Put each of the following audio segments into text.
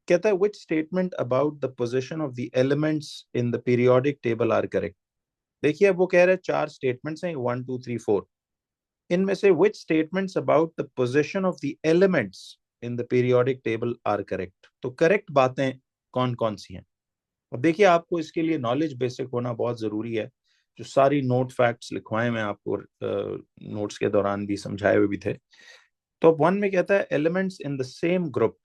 कहता है which statement about the position of the elements in the periodic table are correct। देखिए अब वो कह रहा है 4 स्टेटमेंट्स हैं, 1 2 3 4। इनमें से which statements about the position of the elements in the periodic table are correct। तो करेक्ट बातें कौन कौन सी हैं। अब देखिए आपको इसके लिए नॉलेज बेसिक होना बहुत जरूरी है। जो सारी नोट फैक्ट्स लिखवाए मैं आपको नोट्स के दौरान भी समझाए हुए भी थे। तो वन में कहता है elements in the same group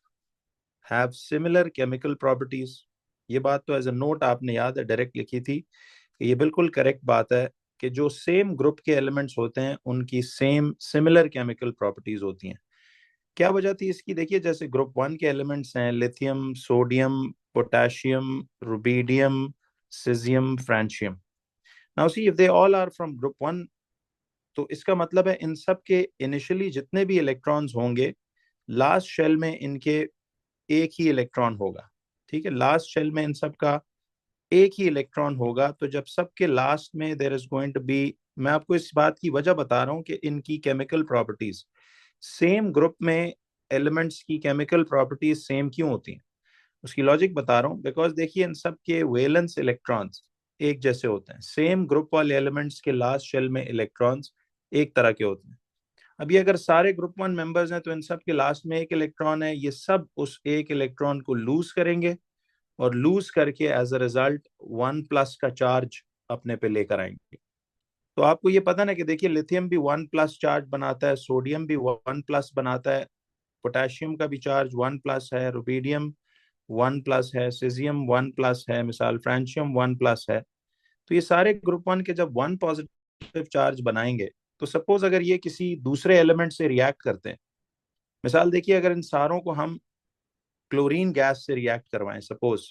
have similar chemical properties. ये बात तो एज अ नोट आपने याद है डायरेक्ट लिखी थी कि ये बिल्कुल करेक्ट बात है कि जो सेम ग्रुप के एलिमेंट्स होते हैं उनकी सेम सिमिलर केमिकल प्रॉपर्टीज होती हैं। क्या वजह थी इसकी, देखिए जैसे ग्रुप 1 के एलिमेंट्स हैं lithium, sodium, potassium, rubidium, caesium, francium. Now see if they all are from group 1, तो इसका मतलब है इन सब के इनिशियली जितने भी इलेक्ट्रॉन्स होंगे लास्ट शेल में इनके एक ही इलेक्ट्रॉन होगा। ठीक है, लास्ट शेल में इन सब का एक ही इलेक्ट्रॉन होगा। तो जब सबके लास्ट में there is going to be, मैं आपको इस बात की वजह बता रहा हूं कि इनकी केमिकल प्रॉपर्टीज सेम ग्रुप में एलिमेंट्स की केमिकल प्रॉपर्टीज सेम क्यों होती हैं, उसकी लॉजिक बता रहा हूँ। बिकॉज देखिए इन सब के वैलेंस इलेक्ट्रॉन्स एक जैसे होते हैं। सेम ग्रुप वाले एलिमेंट्स के लास्ट शेल में इलेक्ट्रॉन्स एक तरह के होते हैं। अब ये अगर सारे ग्रुप 1 मेंबर्स हैं तो इन सब के लास्ट में एक इलेक्ट्रॉन है, ये सब उस एक इलेक्ट्रॉन को लूज करेंगे और लूज करके एज अ रिजल्ट 1+ का चार्ज अपने पे लेकर आएंगे। तो आपको ये पता ना कि देखिए लिथियम भी 1+ चार्ज बनाता है, सोडियम भी 1+ बनाता है, पोटेशियम का भी चार्ज 1+ है, रुबीडियम 1+ है, सीजियम 1+ है, मिसाल फ्रांशियम 1+ है। तो ये सारे ग्रुप 1 के जब 1 पॉजिटिव चार्ज बनाएंगे तो सपोज अगर ये किसी दूसरे एलिमेंट से रिएक्ट करते हैं, मिसाल देखिए अगर इन सारों को हम क्लोरीन गैस से रिएक्ट करवाएं सपोज,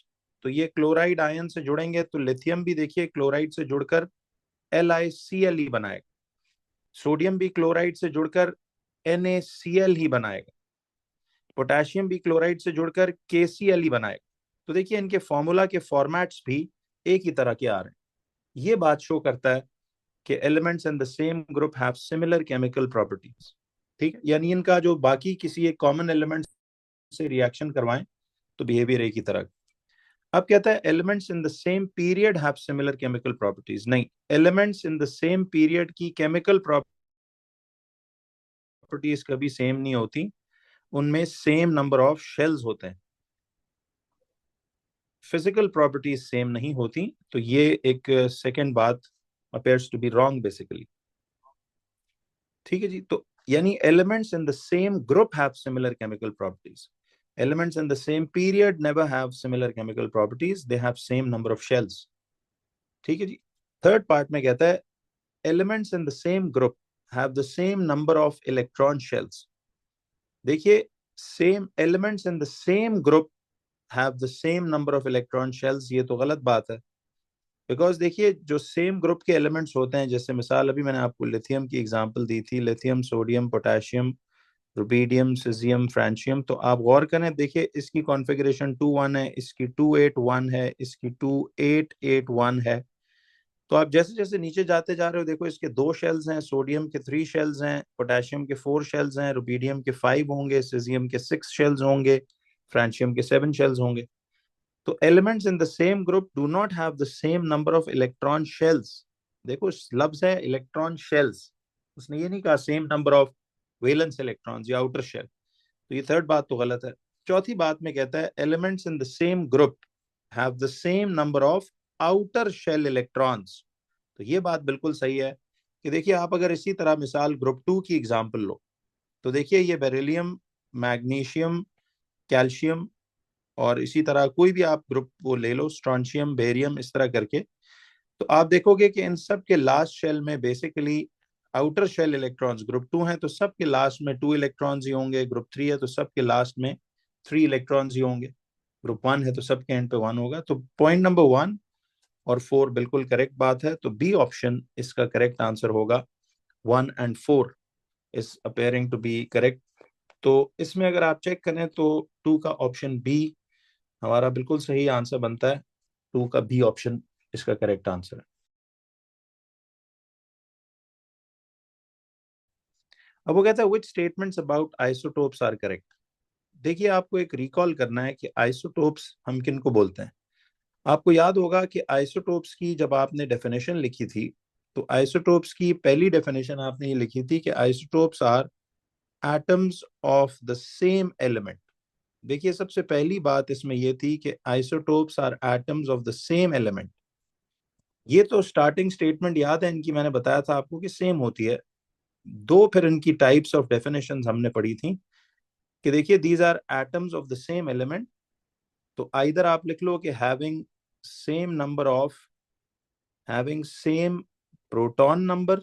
तो ये क्लोराइड आयन से जुड़ेंगे तो लिथियम भी देखिए क्लोराइड से जुड़कर LiCl ही बनाएगा, सोडियम भी क्लोराइड से जुड़कर NaCl ही बनाएगा, पोटेशियम भी क्लोराइड से जुड़कर KCl ही बनाएगा। तो देखिए इनके फॉर्मूला के फॉर्मेट्स भी एक ही तरह के आ रहे हैं। ये बात शो करता है कि elements in the same group have similar chemical properties. ठीक है, यानी इनका जो बाकी किसी एक कॉमन एलिमेंट से रिएक्शन करवाएं तो बिहेवियर एक ही तरह। अब कहता है elements in the same period have similar chemical properties. नहीं, elements in the same period की केमिकल प्रॉपर्टीज कभी सेम नहीं होती, उनमें सेम नंबर ऑफ शेल्स होते हैं, फिजिकल प्रॉपर्टीज सेम नहीं होती। तो ये एक सेकंड बात appears to be wrong basically. ठीक है जी, तो यानी elements in the same group have similar chemical properties, elements in the same period never have similar chemical properties, they have same number of shells। ठीक है जी। Third part में कहता है elements in the same group have the same number of electron shells। देखिए same elements in the same group have the same number of electron shells, ये तो गलत बात है। बिकॉज देखिए जो सेम ग्रुप के एलिमेंट्स होते हैं, जैसे मिसाल अभी मैंने आपको लिथियम की एग्जांपल दी थी, lithium, sodium, potassium, rubidium, caesium, francium. तो आप गौर करें, देखिए इसकी कॉन्फ़िगरेशन 2 1 है, इसकी 2 8 1 है, इसकी 2 8 8 1 है। तो आप जैसे जैसे नीचे जाते जा रहे हो देखो इसके 2 शेल्स हैं, सोडियम के 3 शेल्स हैं, पोटेशियम के 4 शेल्स हैं, रुबीडियम के 5 होंगे, सीजियम के 6 शेल्स होंगे, फ्रांशियम के 7 शेल्स होंगे। तो elements in the same group do not have the same number of electron shells. देखो लफ्ज है इलेक्ट्रॉन शेल्स, उसने ये नहीं कहा same number of valence electrons या आउटर शेल। तो ये थर्ड बात तो गलत है। चौथी बात में कहता है elements in the same group have the same number of outer shell electrons. तो ये बात बिल्कुल सही है कि देखिए आप अगर इसी तरह मिसाल ग्रुप 2 की एग्जांपल लो, तो देखिए ये बेरिलियम, मैग्नीशियम, कैल्शियम और इसी तरह कोई भी आप ग्रुप वो ले लो, स्ट्रॉन्शियम, बेरियम, इस तरह करके, तो आप देखोगे कि इन सब के लास्ट शेल में basically outer shell electrons group 2 हैं तो सबके लास्ट में 2 इलेक्ट्रॉन्स ही होंगे, ग्रुप 3 है तो सबके लास्ट में 3 इलेक्ट्रॉन्स ही होंगे, ग्रुप 1 है तो सबके एंड पे 1 होगा। तो पॉइंट नंबर 1 और 4 बिल्कुल करेक्ट बात है। तो बी ऑप्शन इसका करेक्ट आंसर होगा। 1 and 4 is appearing to be correct. तो इसमें अगर आप चेक करें तो 2 का ऑप्शन बी हमारा बिल्कुल सही आंसर बनता है। 2 का बी ऑप्शन इसका करेक्ट आंसर है। अब वो कहता है which statements about isotopes are correct। देखिए आपको एक रिकॉल करना है कि आइसोटोप्स हम किन को बोलते हैं। आपको याद होगा कि आइसोटोप्स की जब आपने डेफिनेशन लिखी थी, तो आइसोटोप्स की पहली डेफिनेशन आपने ये लिखी थी कि isotopes are atoms of the same element. देखिए सबसे पहली बात इसमें यह थी कि isotopes are atoms of the same element. ये तो स्टार्टिंग स्टेटमेंट याद है इनकी, मैंने बताया था आपको कि सेम होती है। दो फिर इनकी टाइप्स ऑफ डेफिनेशंस हमने पढ़ी थी कि देखिए these are atoms of the same element. तो आइदर आप लिख लो कि हैविंग सेम प्रोटॉन नंबर,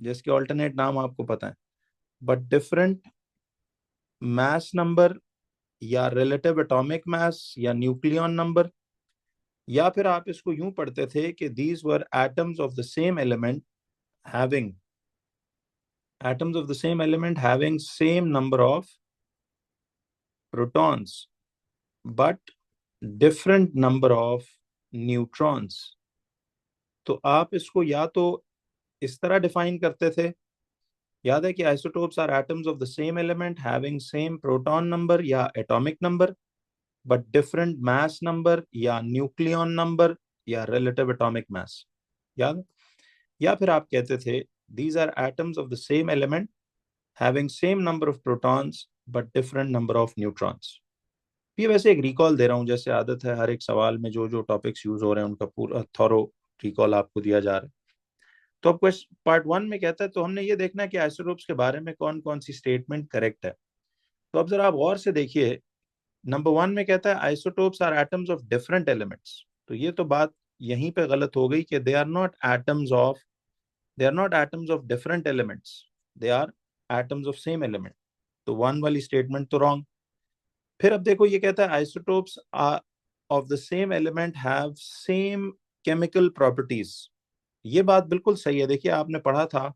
जिसके ऑल्टरनेट नाम आपको पता है, बट डिफरेंट मास नंबर, या रिलेटिव एटॉमिक मास, या न्यूक्लियन नंबर। या फिर आप इसको यूं पढ़ते थे कि these were atoms of the same element having same number of protons but different number of neutrons. तो आप इसको या तो इस तरह डिफाइन करते थे, याद है कि isotopes are atoms of the same element having same proton number या atomic number but different mass number, या न्यूक्लियन नंबर, या रिलेटिव एटॉमिक मास। याद? या फिर आप कहते थे these are atoms of the same element having same number of protons but different number of neutrons. ये वैसे एक रिकॉल दे रहा हूँ, जैसे आदत है हर एक सवाल में जो जो टॉपिक्स यूज हो रहे हैं उनका पूरा थॉरो रिकॉल आपको दिया जा रहा है। तो अब क्वेश्चन पार्ट 1 में कहता है, तो हमने ये देखना है कि आइसोटोप्स के बारे में कौन कौन सी स्टेटमेंट करेक्ट है। तो अब जरा आप गौर से देखिए, नंबर 1 में कहता है isotopes are atoms of different elements. तो ये तो बात यहीं पे गलत हो गई कि they are not atoms of different elements, they are atoms of same element. तो 1 वाली स्टेटमेंट तो रॉन्ग। फिर अब देखो ये कहता है isotopes of the same element have same chemical properties. ये बात बिल्कुल सही है। देखिए आपने पढ़ा था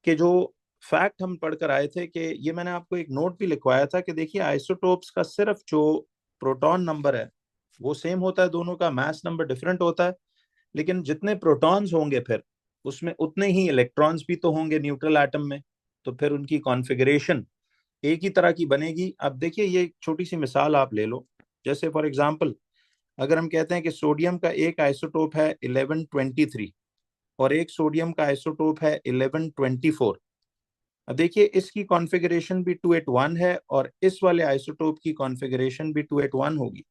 कि जो फैक्ट हम पढ़कर आए थे, कि ये मैंने आपको एक नोट भी लिखवाया था कि देखिए आइसोटोप्स का सिर्फ जो प्रोटॉन नंबर है वो सेम होता है, दोनों का मास नंबर डिफरेंट होता है, लेकिन जितने प्रोटॉन्स होंगे फिर उसमें उतने ही इलेक्ट्रॉन्स भी तो होंगे न्यूट्रल एटम में। तो फिर उनकी कॉन्फ़िगरेशन एक ही तरह की बनेगी। अब देखिए ये एक छोटी सी मिसाल आप ले लो, जैसे फॉर एग्जांपल अगर हम कहते हैं कि सोडियम का एक आइसोटोप है 1123 और एक सोडियम का आइसोटोप है 1124। अब देखिए इसकी कॉन्फ़िगरेशन भी 281 है और इस वाले आइसोटोप की कॉन्फ़िगरेशन भी 281 होगी,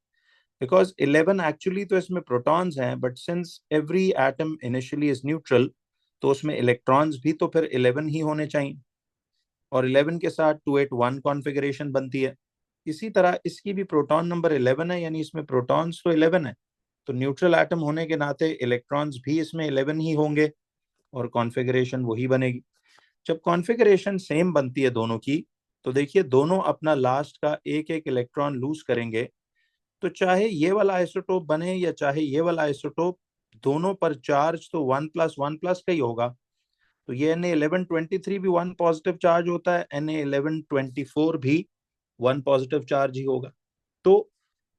बिकॉज 11 एक्चुअली तो इसमें प्रोटॉन्स हैं, but since every atom initially is neutral तो उसमें इलेक्ट्रॉन्स भी तो फिर 11 ही होने चाहिए, और 11 के साथ 281 कॉन्फ़िगरेशन बनती है। इसी तरह इसकी भी प्रोटॉन नंबर 11 है, यानी इसमें प्रोटॉन्स तो 11 है, तो न्यूट्रल एटम होने के नाते इलेक्ट्रॉन्स भी इसमें 11 ही होंगे और कॉन्फ़िगरेशन वही बनेगी। जब कॉन्फ़िगरेशन सेम बनती है दोनों की, तो देखिए दोनों अपना लास्ट का एक एक इलेक्ट्रॉन लूज करेंगे। तो चाहे ये वाला आइसोटोप बने या चाहे ये वाला आइसोटोप, दोनों पर चार्ज तो 1+1+ का ही होगा। तो ये Na1123 भी 1 पॉजिटिव चार्ज होता है, Na1124 भी 1 पॉजिटिव चार्ज ही होगा। तो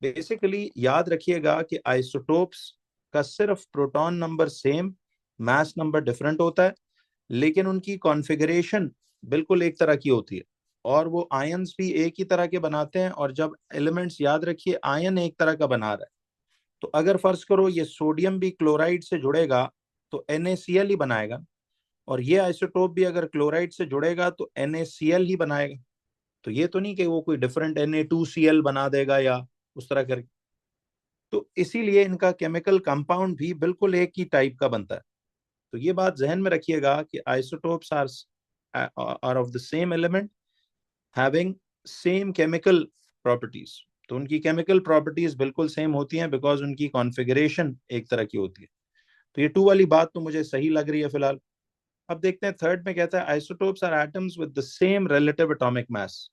बेसिकली याद रखिएगा कि आइसोटोप्स का सिर्फ proton number same, mass number different होता है, लेकिन उनकी कॉन्फ़िगरेशन बिल्कुल एक तरह की होती है, और वो आयंस भी एक ही तरह के बनाते हैं। और जब एलिमेंट्स, याद रखिए आयन एक तरह का बना रहा है, तो अगर फर्ज करो ये सोडियम भी क्लोराइड से जुड़ेगा तो NaCl ही बनाएगा, और ये आइसोटोप भी अगर क्लोराइड से जुड़ेगा तो NaCl ही बनाएगा। तो ये तो नहीं कि वो कोई डिफरेंट Na2Cl बना देगा या उस तरह करके। तो इसीलिए इनका केमिकल कंपाउंड भी बिल्कुल एक ही टाइप का बनता है। तो ये बात जहन में रखिएगा कि isotopes are of the same element having same chemical properties. तो उनकी केमिकल प्रॉपर्टीज बिल्कुल सेम होती हैं बिकॉज उनकी कॉन्फ़िगरेशन एक तरह की होती है। तो ये 2 वाली बात तो मुझे सही लग रही है फिलहाल। अब देखते हैं थर्ड में कहता है isotopes are atoms with the same relative atomic mass.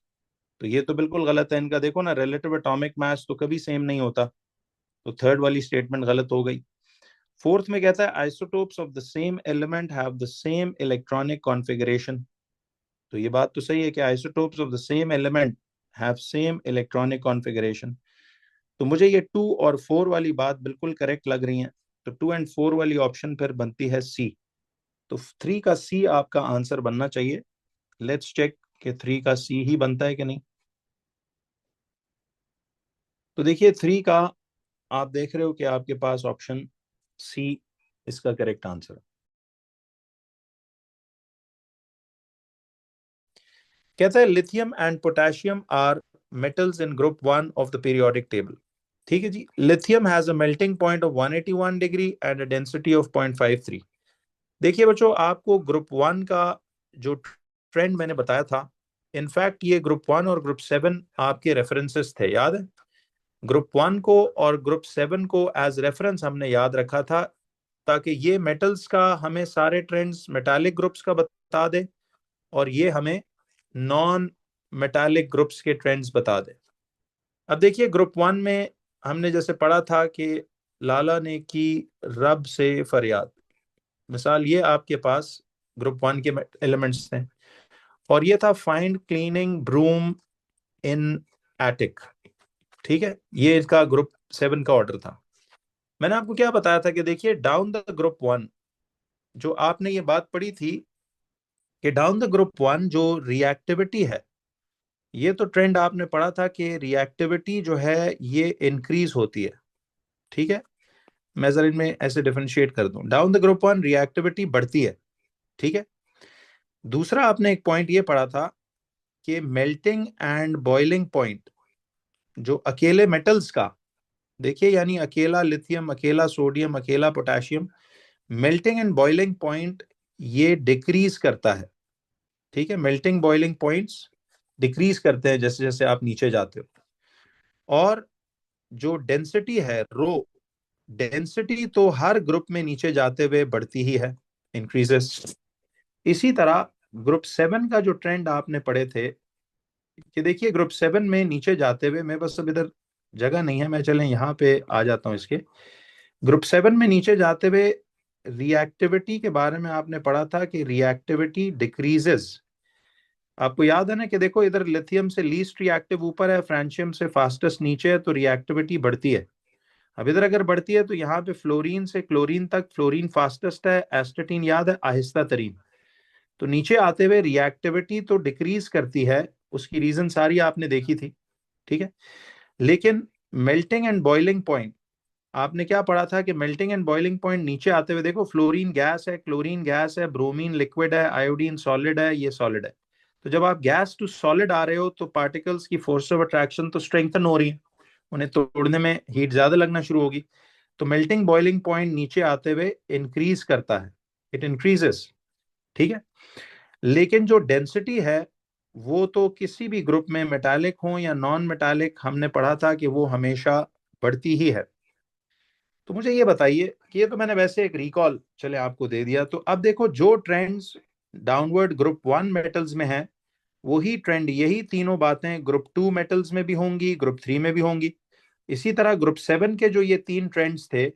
तो ये तो बिल्कुल गलत है इनका, देखो ना रिलेटिव एटॉमिक मास तो कभी सेम नहीं होता। तो थर्ड वाली स्टेटमेंट गलत हो गई। फोर्थ में कहता है isotopes of the same element have the same electronic configuration. तो ये बात तो सही है कि isotopes of the same element have same electronic configuration. तो मुझे ये 2 और 4 वाली बात बिल्कुल करेक्ट लग रही है। तो 2 एंड 4 वाली ऑप्शन फिर बनती है सी। तो 3 का सी आपका आंसर बनना चाहिए। लेट्स चेक कि 3 का सी ही बनता है कि नहीं। तो देखिए 3 का आप देख रहे हो कि आपके पास ऑप्शन सी इसका करेक्ट आंसर है। कहता है lithium and potassium are metals in group 1 of the periodic table. ठीक है जी। Lithium has a melting point of 181 degree and a density of 0.53। देखिए बच्चों, आपको ग्रुप 1 का जो ट्रेंड मैंने बताया था, इनफैक्ट ये ग्रुप 1 और ग्रुप 7 आपके रेफरेंसेस थे, याद है? ग्रुप 1 को और ग्रुप 7 को एज रेफरेंस हमने याद रखा था, ताकि ये मेटल्स का हमें सारे ट्रेंड्स मेटालिक ग्रुप्स का बता दे और ये हमें नॉन मेटालिक ग्रुप्स के ट्रेंड्स बता दे। अब देखिए ग्रुप 1 में हमने जैसे पढ़ा था कि लाला ने की रब से फरियाद, मिसाल ये आपके पास ग्रुप 1 के एलिमेंट्स थे। और ये था फाइंड क्लीनिंग ब्रूम इन एटिक। ठीक है, ये इसका ग्रुप 7 का ऑर्डर था। मैंने आपको क्या बताया था कि देखिए डाउन द ग्रुप 1, जो आपने ये बात पढ़ी थी कि डाउन द ग्रुप 1 जो रिएक्टिविटी है, ये तो ट्रेंड आपने पढ़ा था कि रिएक्टिविटी जो है ये इंक्रीज होती है। ठीक है, मैं जरा इनमें ऐसे डिफरेंशिएट कर दूं। डाउन द ग्रुप 1 रिएक्टिविटी बढ़ती है। ठीक है। दूसरा आपने एक पॉइंट ये पढ़ा था कि मेल्टिंग एंड बॉइलिंग पॉइंट जो अकेले मेटल्स का, देखिए यानी अकेला लिथियम, अकेला सोडियम, अकेला potassium, melting and boiling point ये डिक्रीज करता है। ठीक है, मेल्टिंग बॉइलिंग पॉइंट्स डिक्रीज करते हैं जैसे जैसे आप नीचे जाते हो। और जो डेंसिटी है रो, डेंसिटी तो हर ग्रुप में नीचे जाते हुए बढ़ती ही है, इंक्रीजेस। इसी तरह ग्रुप 7 का जो ट्रेंड आपने पढ़े थे कि देखिए ग्रुप 7 में नीचे जाते हुए, मैं बस अब इधर जगह नहीं है, मैं चलें यहाँ पे आ जाता हूँ इसके। ग्रुप 7 में नीचे जाते हुए रिएक्टिविटी के बारे में आपने पढ़ा था कि रिएक्टिविटी डिक्रीजेस। आपको याद है ना कि देखो इधर लिथियम से लीस्ट रिएक्टिव ऊपर है, फ्रांशियम से फास्टेस्ट नीचे है, तो रिएक्टिविटी बढ़ती है। अब इधर अगर बढ़ती है तो यहाँ पे फ्लोरीन से क्लोरीन तक, फ्लोरीन फास्टेस्ट है, एस्टेटीन याद है आहिस्ता तरीन। तो नीचे आते हुए रिएक्टिविटी तो डिक्रीज करती है, उसकी रीजन सारी आपने देखी थी। ठीक है, लेकिन मेल्टिंग एंड बॉइलिंग पॉइंट आपने क्या पढ़ा था कि मेल्टिंग एंड बॉइलिंग पॉइंट नीचे आते हुए देखो, फ्लोरीन गैस है, क्लोरीन गैस है, ब्रोमीन लिक्विड है, आयोडीन सॉलिड है, ये सॉलिड है। तो जब आप गैस टू सॉलिड आ रहे हो तो पार्टिकल्स की फोर्स ऑफ अट्रैक्शन तो स्ट्रेंथन हो रही है, उन्हें तोड़ने में हीट ज्यादा लगना शुरू होगी। तो मेल्टिंग बॉइलिंग पॉइंट नीचे आते हुए इंक्रीज करता है, इट इंक्रीजेस। ठीक है, लेकिन जो डेंसिटी है वो तो किसी भी ग्रुप में मेटालिक हो या नॉन मेटालिक, हमने पढ़ा था कि वो हमेशा बढ़ती ही है। तो मुझे ये बताइए कि ये तो मैंने वैसे एक रिकॉल चले आपको दे दिया, तो अब देखो जो ट्रेंड्स डाउनवर्ड ग्रुप 1 मेटल्स में है, वही ट्रेंड, यही तीनों बातें ग्रुप 2 मेटल्स में भी होंगी, ग्रुप 3 में भी होंगी। इसी तरह ग्रुप 7 के जो ये तीन ट्रेंड्स थे,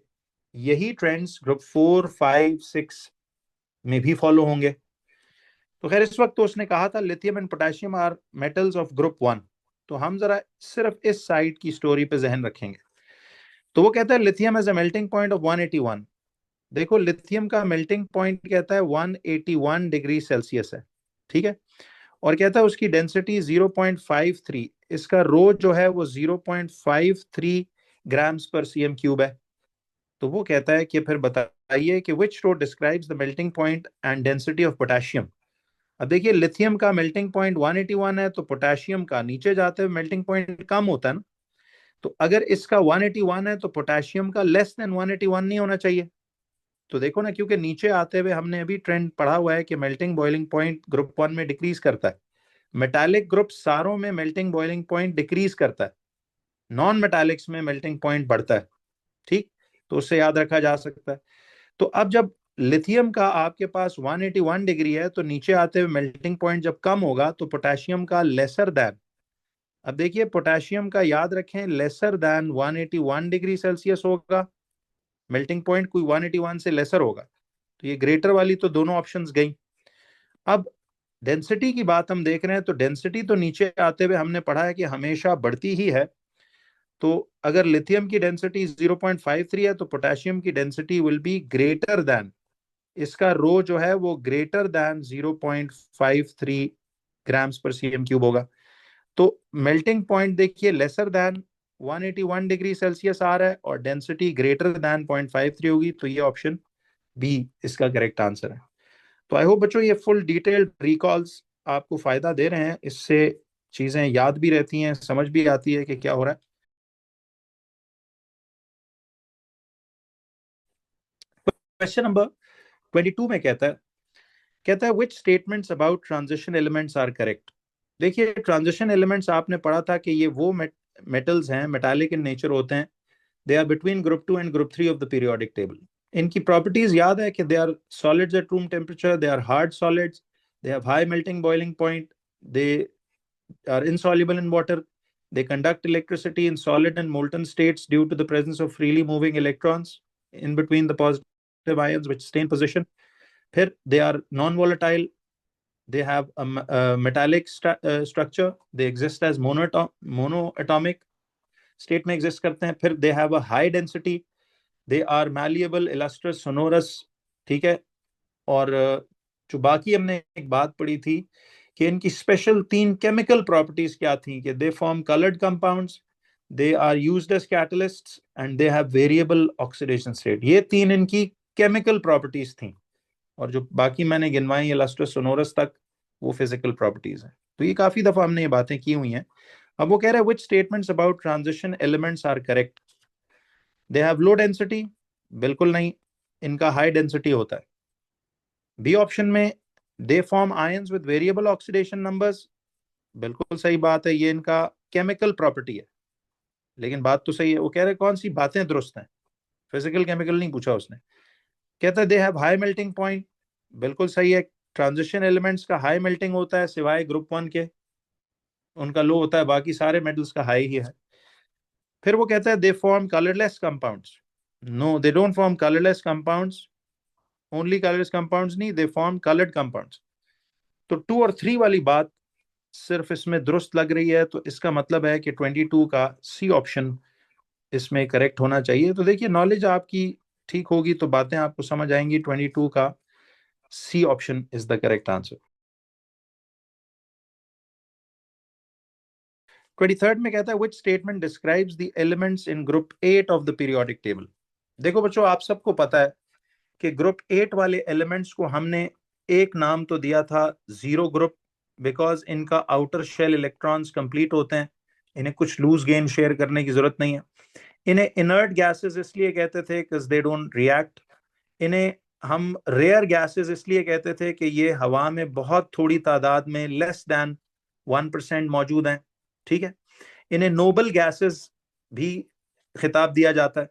यही ट्रेंड्स ग्रुप 4, 5, 6 में भी फॉलो होंगे। तो खैर इस वक्त तो उसने कहा था lithium and potassium are metals of group 1। तो हम जरा सिर्फ इस साइड की स्टोरी पे जहन रखेंगे। तो वो कहता है lithium as a melting point of 181। देखो लिथियम का मेल्टिंग पॉइंट कहता है 181 डिग्री सेल्सियस है। ठीक है, और कहता है उसकी डेंसिटी 0.53, इसका रो जो है वो 0.53 ग्राम्स पर सीएम क्यूब है। तो वो कहता है कि फिर बताइए कि which row describes the melting point and density of potassium. अब देखिए लिथियम का मेल्टिंग पॉइंट 181 है, तो पोटेशियम का नीचे जाते हुए मेल्टिंग पॉइंट कम होता है ना। तो अगर इसका 181 है तो पोटेशियम का लेस देन 181 नहीं होना चाहिए। तो देखो ना, क्योंकि नीचे आते हुए हमने अभी ट्रेंड पढ़ा हुआ है कि मेल्टिंग बॉइलिंग पॉइंट ग्रुप 1 में डिक्रीज करता है, मेटालिक ग्रुप सारों में मेल्टिंग बॉइलिंग पॉइंट डिक्रीज करता है, नॉन मेटालिक्स में मेल्टिंग पॉइंट बढ़ता है। ठीक, तो उससे याद रखा जा सकता है। तो अब जब लिथियम का आपके पास 181 डिग्री है, तो नीचे आते हुए मेल्टिंग पॉइंट जब कम होगा तो पोटेशियम का लेसर दैन। अब देखिए पोटेशियम का याद रखें लेसर दैन 181 डिग्री सेल्सियस होगा, मेल्टिंग पॉइंट कोई 181 से लेसर होगा। तो ये ग्रेटर वाली तो दोनों ऑप्शंस गई। अब डेंसिटी की बात हम देख रहे हैं, तो डेंसिटी तो नीचे आते हुए हमने पढ़ा है कि हमेशा बढ़ती ही है। तो अगर लिथियम की डेंसिटी 0.53 है तो पोटेशियम की density will be greater than, इसका रो जो है वो ग्रेटर दैन 0.53 ग्राम्स पर सीएम क्यूब होगा। तो मेल्टिंग पॉइंट देखिए लेसर दैन 181 डिग्री सेल्सियस आ रहा है और डेंसिटी ग्रेटर देन 0.53 होगी, तो ये ऑप्शन बी इसका करेक्ट आंसर है। तो आई होप बच्चों ये फुल डिटेल्ड रिकॉल्स आपको फायदा दे रहे हैं, इससे चीजें याद भी रहती हैं, समझ भी आती है कि क्या हो रहा है। क्वेश्चन नंबर 22 में कहता है which statements about transition elements are correct. देखिए ट्रांजिशन एलिमेंट्स आपने पढ़ा था कि ये वो मेटल्स हैं, मेटालिक इन नेचर होते हैं, they are between group 2 and group 3 of the periodic table. इनकी प्रॉपर्टीज याद है कि they are solids at room temperature, they are hard solids, they have high melting boiling point, they are insoluble in water, they conduct electricity in solid and molten states due to the presence of freely moving electrons in between the positive ions which stay in position. फिर they are non-volatile, they have a metallic structure, they exist as monoatomic state में exist करते हैं। फिर they have a high density, they are malleable, lustrous, sonorous, ठीक है। और जो बाकी हमने एक बात पढ़ी थी कि इनकी स्पेशल 3 केमिकल प्रॉपर्टीज क्या थी, कि they form coloured compounds, they are used as catalysts and they have variable oxidation state. ये 3 इनकी केमिकल प्रॉपर्टीज थी, और जो बाकी मैंने गिनवाई लस्ट्रस सोनोरस तक, वो फिजिकल प्रॉपर्टीज हैं। तो ये काफी दफा हमने ये बातें की हुई हैं। अब वो कह रहे हैं which statements about transition elements are correct. They have low density, बिल्कुल नहीं, इनका हाई डेंसिटी होता है। बी ऑप्शन में they form ions with variable oxidation numbers, बिल्कुल सही बात है, ये इनका केमिकल प्रॉपर्टी है। लेकिन बात तो सही है, वो कह रहे कौन सी बातें दुरुस्त हैं, फिजिकल केमिकल नहीं पूछा उसने। कहता है they have high melting point, बिल्कुल सही है, ट्रांजिशन एलिमेंट्स का हाई मेल्टिंग होता है सिवाय ग्रुप 1 के, उनका लो होता है, बाकी सारे मेटल्स का हाई ही है। फिर वो कहता है they form colourless compounds, no they don't form colourless compounds, only colourless compounds नहीं, दे फॉर्म कलर्ड कंपाउंड्स। तो 2 और 3 वाली बात सिर्फ इसमें दुरुस्त लग रही है, तो इसका मतलब है कि 22 का सी ऑप्शन इसमें करेक्ट होना चाहिए। तो देखिए नॉलेज आपकी ठीक होगी तो बातें आपको समझ आएंगी। 22 का C option is the correct answer. 23rd में कहता है which statement describes the elements in group 8 of the periodic table. देखो बच्चों आप सबको पता है कि ग्रुप 8 वाले एलिमेंट्स को हमने एक नाम तो दिया था जीरो ग्रुप, बिकॉज इनका आउटर शेल इलेक्ट्रॉन्स कंप्लीट होते हैं, इन्हें कुछ लूज गेन शेयर करने की जरूरत नहीं है। इन्हें इनर्ट गैसेस इसलिए कहते थे बिकॉज दे डोंट रिएक्ट। इन्हें हम रेयर गैसेस इसलिए कहते थे कि ये हवा में बहुत थोड़ी तादाद में, लेस देन 1% मौजूद हैं, ठीक है। इन्हें नोबल गैसेस भी खिताब दिया जाता है।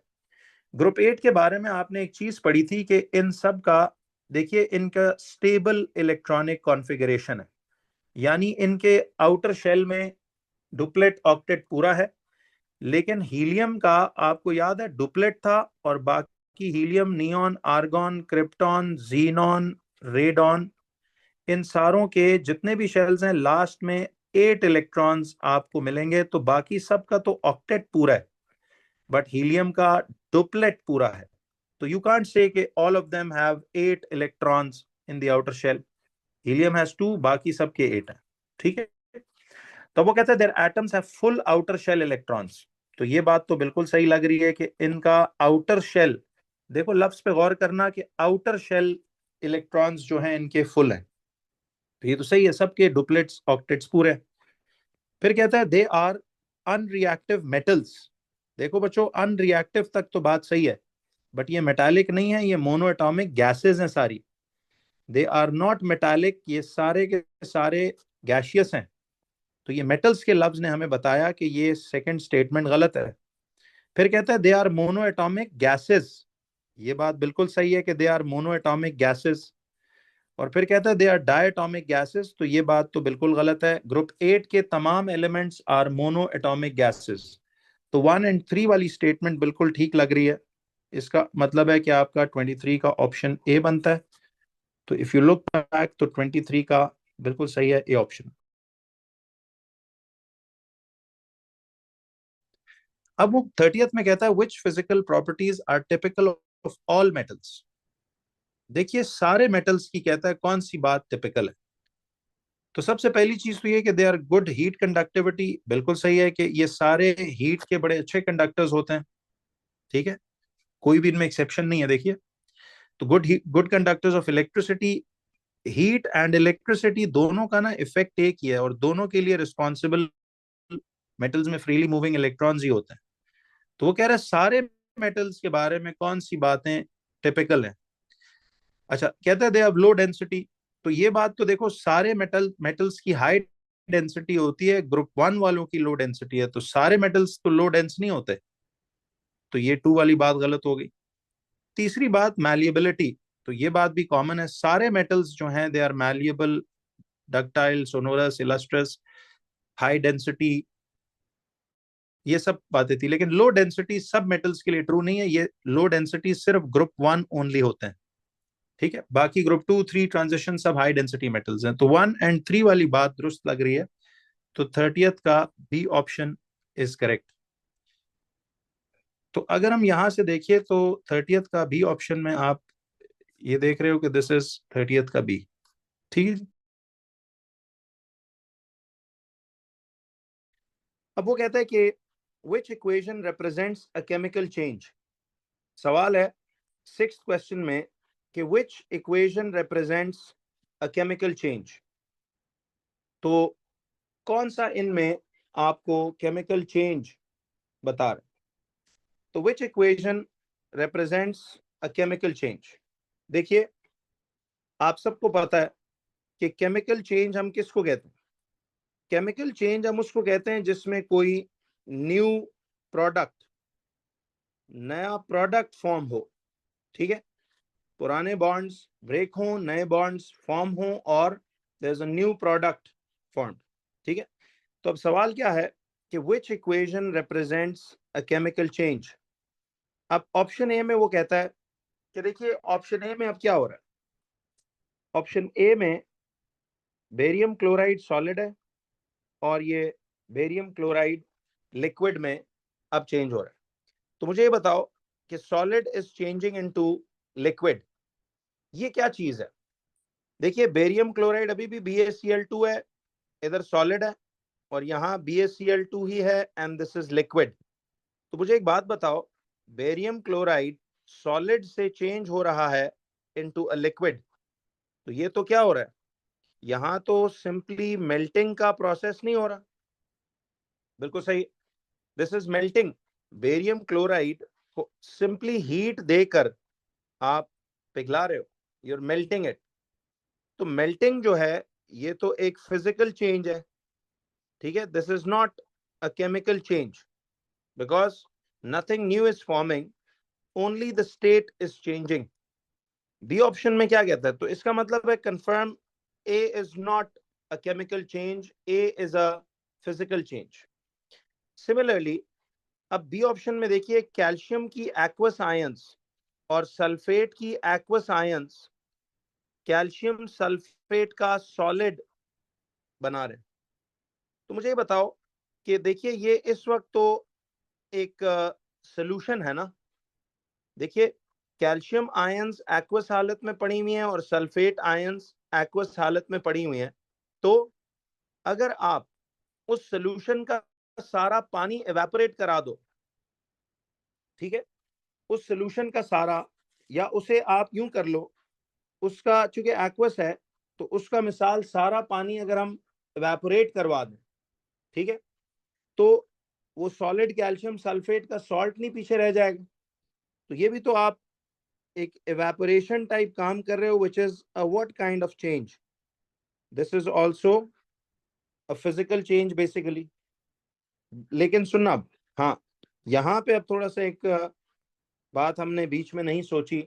ग्रुप 8 के बारे में आपने एक चीज पढ़ी थी कि इन सब का, देखिए इनका स्टेबल इलेक्ट्रॉनिक कॉन्फ़िगरेशन है, यानी इनके आउटर शेल में डुप्लेट ऑक्टेट पूरा है, लेकिन हीलियम का आपको याद है डुप्लेट था, और बाकी helium, neon, argon, krypton, xenon, radon, इन सारों के जितने भी शेल्स हैं लास्ट में 8 इलेक्ट्रॉन्स आपको मिलेंगे। तो बाकी सबका तो ऑक्टेट पूरा है, बट हीलियम का डुप्लेट पूरा है। तो you can't say कि all of them have 8 electrons in the outer shell. Helium has 2, बाकी सबके 8 हैं, ठीक है। तो वो कहते हैं their atoms have full outer shell electrons। तो ये बात तो बिल्कुल सही लग रही है कि इनका आउटर शेल, देखो लफ्ज पे गौर करना कि आउटर शेल इलेक्ट्रॉन्स जो हैं इनके फुल हैं, तो ये तो सही है, सबके डुप्लेट्स ऑक्टेट्स पूरे हैं। फिर कहता है दे आर अनरिएक्टिव मेटल्स। देखो बच्चों अनरिएक्टिव तक तो बात सही है, बट ये मेटालिक नहीं है, ये मोनो एटॉमिक गैसेज हैं सारी। दे आर नॉट मेटालिक, ये सारे के सारे गैशियस हैं। तो ये मेटल्स के लफ्ज ने हमें बताया कि ये सेकंड स्टेटमेंट गलत है। फिर कहता है they are mono atomic gases, ये बात बिल्कुल सही है कि they are mono atomic gases. और फिर कहता है दे आर डायटोमिक गैसेस, तो ये बात तो बिल्कुल गलत है। ग्रुप 8 के तमाम elements are mono atomic gases. तो 1 एंड 3 वाली स्टेटमेंट बिल्कुल ठीक लग रही है। इसका मतलब है कि आपका 23 का ऑप्शन ए बनता है। तो इफ यू लुक बैक तो 23 का बिल्कुल सही है, ए ऑप्शन। अब वो 30th में कहता है which physical properties are typical of all metals. देखिए सारे मेटल्स की कहता है कौन सी बात टिपिकल है। तो सबसे पहली चीज तो ये कि they are good heat conductivity, बिल्कुल सही है कि ये सारे हीट के बड़े अच्छे कंडक्टर्स होते हैं, ठीक है, कोई भी इनमें एक्सेप्शन नहीं है। देखिए, तो good conductors of electricity, heat and electricity दोनों का ना इफेक्ट एक ही है, और दोनों के लिए रिस्पॉन्सिबल मेटल्स में फ्रीली मूविंग इलेक्ट्रॉन्स ही होते हैं। तो वो कह रहा है सारे मेटल्स के बारे में कौन सी बातें टिपिकल हैं। अच्छा, कहता है दे हैव लो डेंसिटी। तो ये बात तो देखो, सारे मेटल्स की हाई डेंसिटी होती है, ग्रुप 1 वालों की लो डेंसिटी है, तो सारे मेटल्स तो लो डेंस नहीं होते। तो ये 2 वाली बात गलत हो गई। तीसरी बात मैलिएबिलिटी, तो ये बात भी कॉमन है, सारे मेटल्स जो हैं they are malleable, ductile, sonorous, lustrous, high density, ये सब बातें थी। लेकिन लो डेंसिटी सब मेटल्स के लिए ट्रू नहीं है, ये लो डेंसिटी सिर्फ ग्रुप 1 ओनली होते हैं, ठीक है। बाकी ग्रुप 2, 3 ट्रांजिशन सब हाई डेंसिटी मेटल्स हैं। तो 1 और 3 वाली बात दुरुस्त लग रही है, तो 30th का बी ऑप्शन इज करेक्ट। तो अगर हम यहां से देखिए तो 30th का बी ऑप्शन में आप ये देख रहे हो कि दिस इज 30th का बी, ठीक है। अब वो कहता है कि which equation represents a chemical change। सवाल है 6th क्वेश्चन में कि which equation represents a chemical change। तो कौन सा इनमें आपको केमिकल चेंज बता रहे। तो which equation represents a chemical change। देखिए, आप सबको पता है कि केमिकल चेंज हम किसको कहते हैं। केमिकल चेंज हम उसको कहते हैं जिसमें कोई न्यू प्रोडक्ट, नया प्रोडक्ट फॉर्म हो, ठीक है। पुराने बॉन्ड्स ब्रेक हों, नए बॉन्ड्स फॉर्म हों, और there is a new product formed, ठीक है। तो अब सवाल क्या है कि which equation represents a chemical change। अब ऑप्शन ए में वो कहता है कि देखिए, ऑप्शन ए में अब क्या हो रहा है, ऑप्शन ए में बेरियम क्लोराइड सॉलिड है, और ये बेरियम क्लोराइड लिक्विड में अब चेंज हो रहा है। तो मुझे ये बताओ कि solid is changing into liquid, ये क्या चीज है। देखिए, बेरियम क्लोराइड अभी भी BaCl2 है, इधर सॉलिड है, और यहाँ BaCl2 ही है, एंड दिस इज लिक्विड। तो मुझे एक बात बताओ, बेरियम क्लोराइड सॉलिड से चेंज हो रहा है इनटू अ लिक्विड, तो ये तो क्या हो रहा है, यहाँ तो सिंपली मेल्टिंग का प्रोसेस नहीं हो रहा। बिल्कुल सही, this is melting. Barium chloride को सिंपली हीट देकर आप पिघला रहे हो, यूर मेल्टिंग इट। तो मेल्टिंग जो है ये तो एक फिजिकल चेंज है, ठीक है। This is not a chemical change, because nothing new is forming, only the state is changing. B option में क्या कहता है, तो इसका मतलब है confirm A is not a chemical change, A is a physical change. Similarly, अब B option में देखिए, कैल्शियम की एक्वस आयंस और सल्फेट की एक्वस आयंस कैल्शियम सल्फेट का सॉलिड बना रहे हैं। तो मुझे ये बताओ कि देखिए, ये इस वक्त तो एक सोल्यूशन है ना। देखिए, कैल्शियम आयंस एक्वस हालत में पड़ी हुई हैं और सल्फेट आयंस एक्वस हालत में पड़ी हुई हैं। तो अगर आप उस सोल्यूशन का सारा पानी एवेपोरेट करा दो, ठीक है, उस सोल्यूशन का सारा, या उसे आप यूं कर लो, उसका चूंकि एक्वस है, तो उसका मिसाल सारा पानी अगर हम एवेपोरेट करवा दें, ठीक है, तो वो सॉलिड कैल्शियम सल्फेट का सॉल्ट नहीं पीछे रह जाएगा। तो ये भी तो आप एक evaporation टाइप काम कर रहे हो, which is a what kind of change। this is also a physical change basically। लेकिन सुनना अब, हाँ, यहाँ पे अब थोड़ा सा एक बात हमने बीच में नहीं सोची।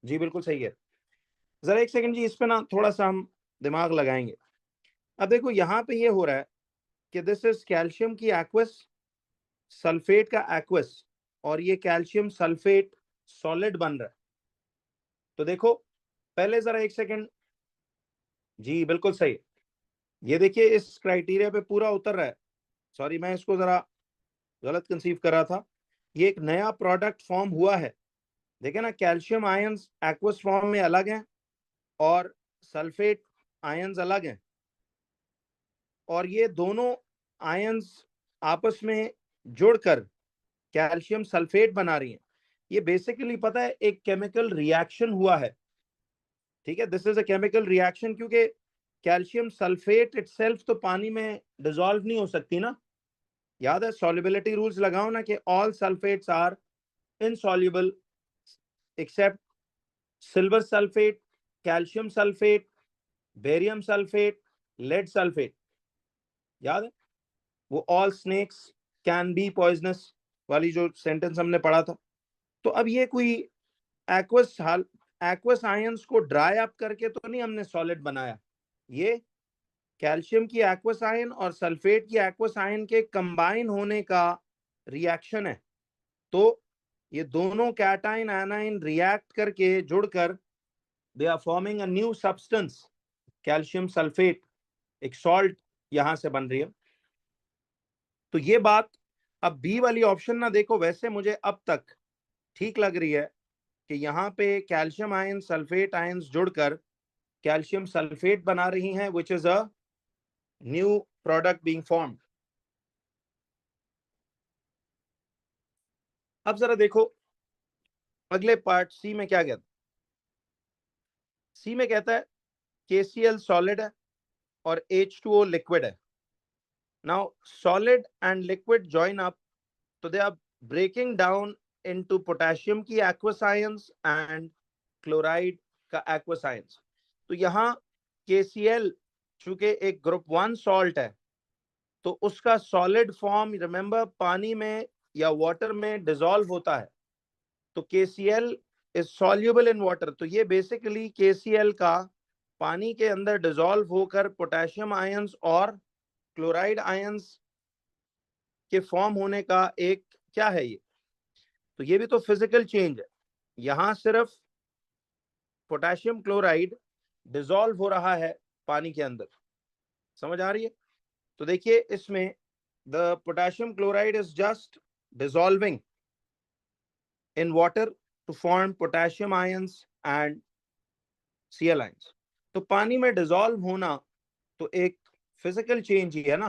जी बिल्कुल सही है, जरा एक सेकंड जी, इस पे ना थोड़ा सा हम दिमाग लगाएंगे। अब देखो, यहाँ पे ये हो रहा है कि दिस इज कैल्शियम की एक्वस, सल्फेट का एक्वस, और ये कैल्शियम सल्फेट सॉलिड बन रहा है। तो देखो, पहले जरा एक सेकंड, जी बिल्कुल सही, ये देखिए इस क्राइटेरिया पे पूरा उतर रहा है। सॉरी, मैं इसको जरा गलत कंसीव कर रहा था। ये एक नया प्रोडक्ट फॉर्म हुआ है, देखे ना, कैल्शियम आयंस एक्वस फॉर्म में अलग हैं और सल्फेट आयंस अलग हैं। और ये दोनों आयंस आपस में जुड़कर कैल्शियम सल्फेट बना रही हैं। ये बेसिकली पता है एक केमिकल रिएक्शन हुआ है, ठीक है। This is a chemical reaction, क्योंकि कैल्शियम सल्फेट इटसेल्फ तो पानी में डिसॉल्व नहीं हो सकती ना। याद है सॉल्युबिलिटी रूल्स लगाओ ना कि all sulphates are insoluble except silver sulphate, calcium sulphate, barium sulphate, lead sulphate. याद है वो all snakes can be poisonous वाली जो सेंटेंस हमने पढ़ा था। तो अब ये कोई एक्वस एक्वस आयंस को ड्राई अप करके तो नहीं हमने सॉलिड बनाया, ये कैल्शियम की एक्वस आयन और सल्फेट की एक्वस आयन के कंबाइन होने का रिएक्शन है। तो ये दोनों कैटाइन एनाइन रिएक्ट करके जुड़कर they are forming a new substance calcium sulphate, एक सॉल्ट यहां से बन रही है। तो ये बात अब बी वाली ऑप्शन ना देखो, वैसे मुझे अब तक ठीक लग रही है कि यहाँ पे कैल्शियम आयन सल्फेट आयंस जुड़कर कैल्शियम सल्फेट बना रही हैं, which is a new product being formed. अब जरा देखो अगले पार्ट सी में क्या कहता है। सी में कहता है KCl सॉलिड है और H2O लिक्विड है। Now solid and liquid join up, तो they are breaking down into potassium की एक्वस आयंस एंड क्लोराइड का एक्वस आयंस। तो यहाँ KCl चूंकि एक ग्रुप 1 सॉल्ट है, तो उसका सॉलिड फॉर्म रिमेंबर पानी में या वाटर में डिसॉल्व होता है। तो KCl is soluble in water, तो ये बेसिकली KCl का पानी के अंदर डिसॉल्व होकर पोटेशियम आयंस और क्लोराइड आयंस के फॉर्म होने का एक क्या है ये, तो ये भी तो फिजिकल चेंज है। यहां सिर्फ पोटेशियम क्लोराइड डिसॉल्व हो रहा है पानी के अंदर, समझ आ रही है। तो देखिए इसमें the potassium chloride is just dissolving in water to form potassium ions and Cl ions। तो पानी में डिसॉल्व होना तो एक फिजिकल चेंज ही है ना,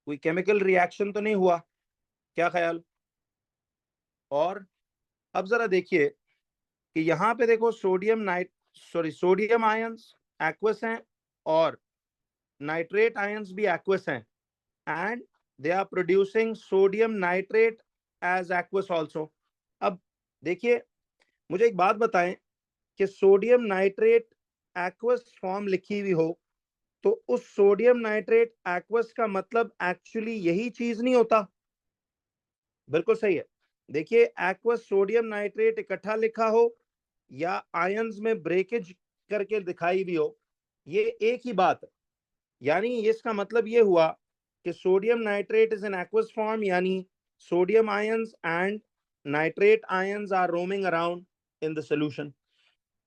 कोई केमिकल रिएक्शन तो नहीं हुआ, क्या ख्याल। और अब जरा देखिए कि यहाँ पे देखो सोडियम आयंस एक्वस हैं और नाइट्रेट आयंस भी एक्वस हैं, and they are producing sodium nitrate as aqueous also. अब देखिए मुझे एक बात बताएं कि सोडियम नाइट्रेट एक्वस फॉर्म लिखी हुई हो, तो उस सोडियम नाइट्रेट एक्वस का मतलब एक्चुअली यही चीज नहीं होता। बिल्कुल सही है। देखिए एक्वस सोडियम नाइट्रेट इकट्ठा लिखा हो या आयंस में ब्रेकेज करके दिखाई भी हो, ये एक ही बात है। यानी इसका मतलब ये हुआ कि sodium nitrate is an aqueous form, यानी sodium ions and nitrate ions are roaming around in the solution.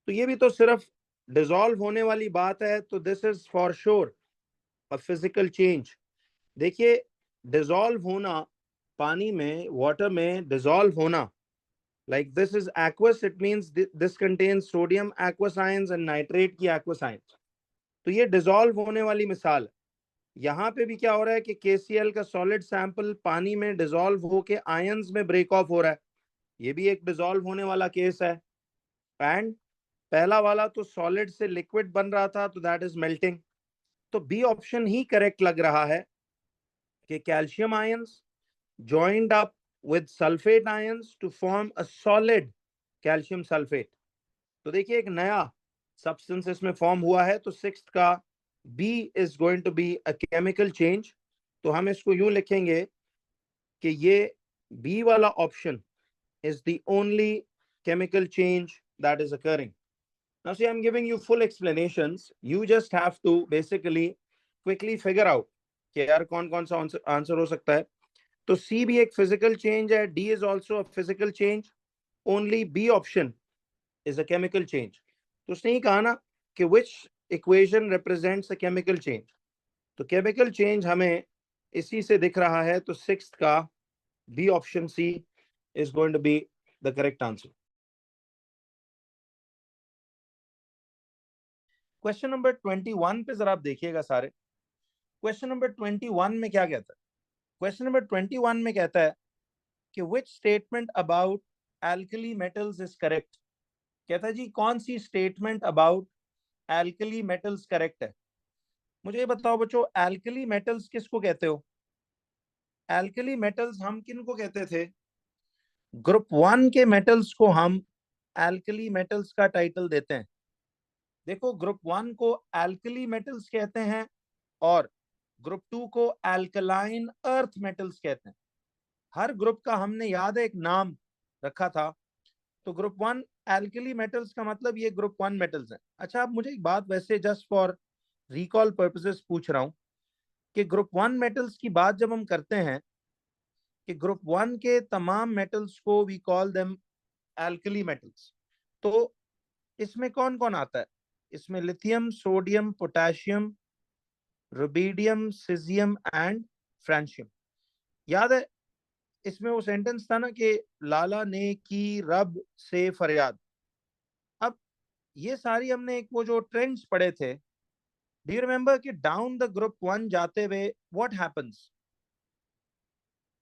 तो ये भी तो सिर्फ डिसॉल्व होने वाली बात है, तो this is for sure a physical change. देखिए डिसॉल्व होना पानी में, वाटर में डिसॉल्व होना, like this is aqueous, it means this contains sodium aqueous ions and nitrate की एक्वस आयंस। तो ये डिसॉल्व होने वाली मिसाल है। यहाँ पे भी क्या हो रहा है कि KCl का सॉलिड सैंपल पानी में डिसॉल्व होके आयंस में ब्रेक ऑफ हो रहा है, ये भी एक डिसॉल्व होने वाला केस है। एंड पहला वाला तो सॉलिड से लिक्विड बन रहा था, तो दैट इज मेल्टिंग। तो बी ऑप्शन ही करेक्ट लग रहा है कि calcium ions joined up with sulfate ions to form a solid calcium sulfate। तो देखिए एक नया सब्सटेंस इसमें फॉर्म हुआ है। तो सिक्स्थ का B is going to be a chemical change. तो हम इसको यूं लिखेंगे कि ये बी वाला option is the only chemical change that is occurring। Now see, I'm giving you full explanations, you just have to basically quickly figure out कि यार कौन कौन सा आंसर हो सकता है। तो सी भी एक फिजिकल चेंज है, D is also a physical change, only B option is a chemical change. तो उसने ही कहा ना कि which equation represents a chemical change, तो केमिकल चेंज हमें इसी से दिख रहा है। तो सिक्स्थ का B option C is going to be the correct answer. Question number 21 पे जरा आप देखिएगा सारे। क्वेश्चन नंबर 21 में क्या कहता है? क्वेश्चन नंबर 21 में कहता है कि which statement about alkali metals is correct. कहता है जी कौन सी statement about alkali metals correct है। मुझे ये बताओ बच्चों, एल्कली मेटल्स किसको कहते हो? एल्कली मेटल्स हम किन को कहते थे? ग्रुप 1 के मेटल्स को हम एल्कली मेटल्स का टाइटल देते हैं। देखो, ग्रुप 1 को एल्कली मेटल्स कहते हैं और ग्रुप 2 को एल्कलाइन अर्थ मेटल्स कहते हैं। हर ग्रुप का हमने याद है एक नाम रखा था। तो ग्रुप 1 एल्कली मेटल्स का मतलब ये ग्रुप 1 मेटल्स हैं। अच्छा, अब मुझे एक बात वैसे जस्ट फॉर रिकॉल पर्पसेस पूछ रहा हूं कि ग्रुप 1 मेटल्स की बात जब हम करते हैं कि ग्रुप 1 के तमाम मेटल्स को we call them alkali metals, तो इसमें कौन कौन आता है? इसमें lithium, sodium, potassium, rubidium, caesium and francium. याद है इसमें वो सेंटेंस था ना कि लाला ने की रब से फरियाद। अब ये सारी हमने एक वो जो ट्रेंड्स पढ़े थे, डू यू रिमेंबर कि डाउन द ग्रुप 1 जाते हुए व्हाट हैपेंस?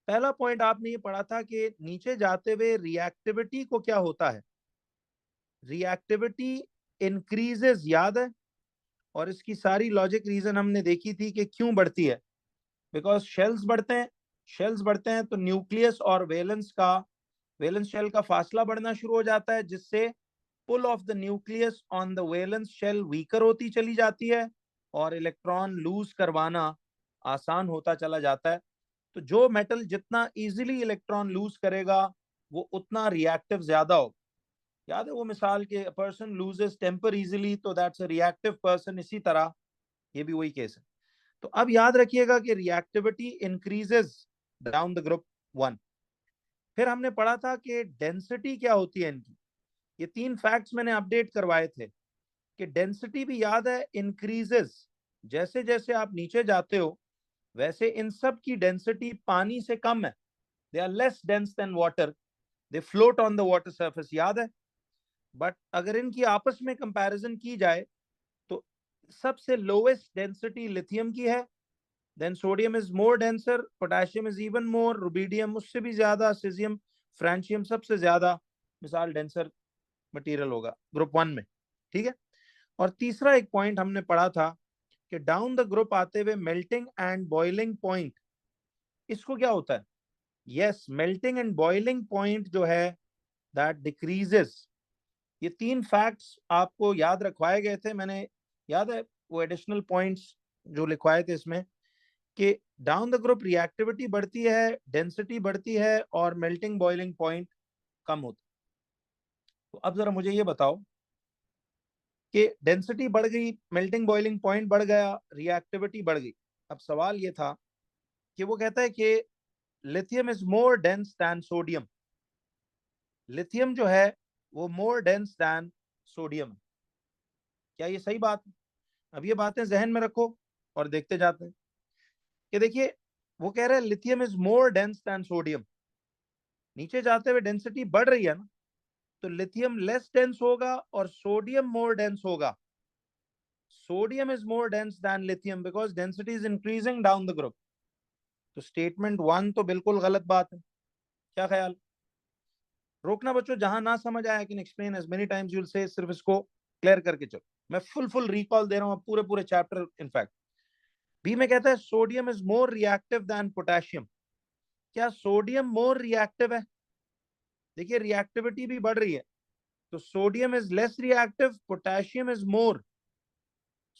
पहला पॉइंट आपने ये पढ़ा था कि नीचे जाते हुए रिएक्टिविटी को क्या होता है? रिएक्टिविटी इंक्रीजेस, याद है? और इसकी सारी लॉजिक रीजन हमने देखी थी कि क्यों बढ़ती है। बिकॉज शेल्स बढ़ते हैं, शेल्स बढ़ते हैं तो न्यूक्लियस और वैलेंस शेल का फासला बढ़ना शुरू हो जाता है, जिससे pull of the nucleus on the valence shell weaker होती चली जाती है और इलेक्ट्रॉन लूज करवाना आसान होता चला जाता है। तो जो मेटल जितना इजीली इलेक्ट्रॉन लूज करेगा वो उतना रिएक्टिव ज्यादा हो। याद है वो मिसाल के पर्सन लूजेस टेम्पर इजीली, तो दैट्स अ रिएक्टिव पर्सन। इसी तरह ये भी वही केस है। तो अब याद रखिएगा कि reactivity increases down the group 1। फिर हमने पढ़ा था कि डेंसिटी क्या होती है इनकी। ये 3 फैक्ट्स मैंने अपडेट करवाए थे कि डेंसिटी भी याद है इंक्रीजेस। जैसे जैसे आप नीचे जाते हो वैसे इन सब की डेंसिटी पानी से कम है। They are less dense than water, they float on the water surface, याद है? बट अगर इनकी आपस में कंपैरिजन की जाए तो सबसे लोएस्ट डेंसिटी लिथियम की है, then sodium is more denser, potassium is even more, rubidium उससे भी ज्यादा, सीजियम, फ्रांशियम सबसे ज्यादा मिसाल डेंसर मटेरियल होगा ग्रुप 1 में। ठीक है। और तीसरा एक पॉइंट हमने पढ़ा था कि डाउन द ग्रुप आते हुए मेल्टिंग एंड बॉइलिंग पॉइंट, इसको क्या होता है? Yes, melting and boiling point जो है दैट डिक्रीजेस। ये 3 फैक्ट्स आपको याद रखवाए गए थे मैंने, याद है वो एडिशनल पॉइंट्स जो लिखवाए थे इसमें कि डाउन द ग्रुप रिएक्टिविटी बढ़ती है, डेंसिटी बढ़ती है और मेल्टिंग बॉइलिंग पॉइंट कम होता है। तो अब जरा मुझे ये बताओ कि डेंसिटी बढ़ गई, मेल्टिंग बॉइलिंग पॉइंट बढ़ गया, रिएक्टिविटी बढ़ गई। अब सवाल ये था कि वो कहता है कि lithium is more dense than sodium. Lithium जो है वो मोर डेंस दैन सोडियम। क्या ये सही बात है? अब ये बातें जहन में रखो और देखते जाते हैं कि देखिए वो कह रहे हैं lithium is more dense than sodium. नीचे जाते हुए डेंसिटी बढ़ रही है ना, तो लिथियम लेस डेंस होगा और सोडियम मोर डेंस होगा। Sodium is more dense than lithium because density is increasing down the group. तो स्टेटमेंट 1 तो बिल्कुल गलत बात है। क्या ख्याल? रोकना बच्चों, जहां ना समझ आया, I can explain as many times you will say, सिर्फ इसको क्लियर करके चलो। मैं फुल रिकॉल दे रहा हूं पूरे पूरे चैप्टर। इनफैक्ट बी में कहता है sodium is more reactive than potassium. क्या सोडियम मोर रिएक्टिव है? देखिए रिएक्टिविटी भी बढ़ रही है, तो sodium is less reactive, potassium is more.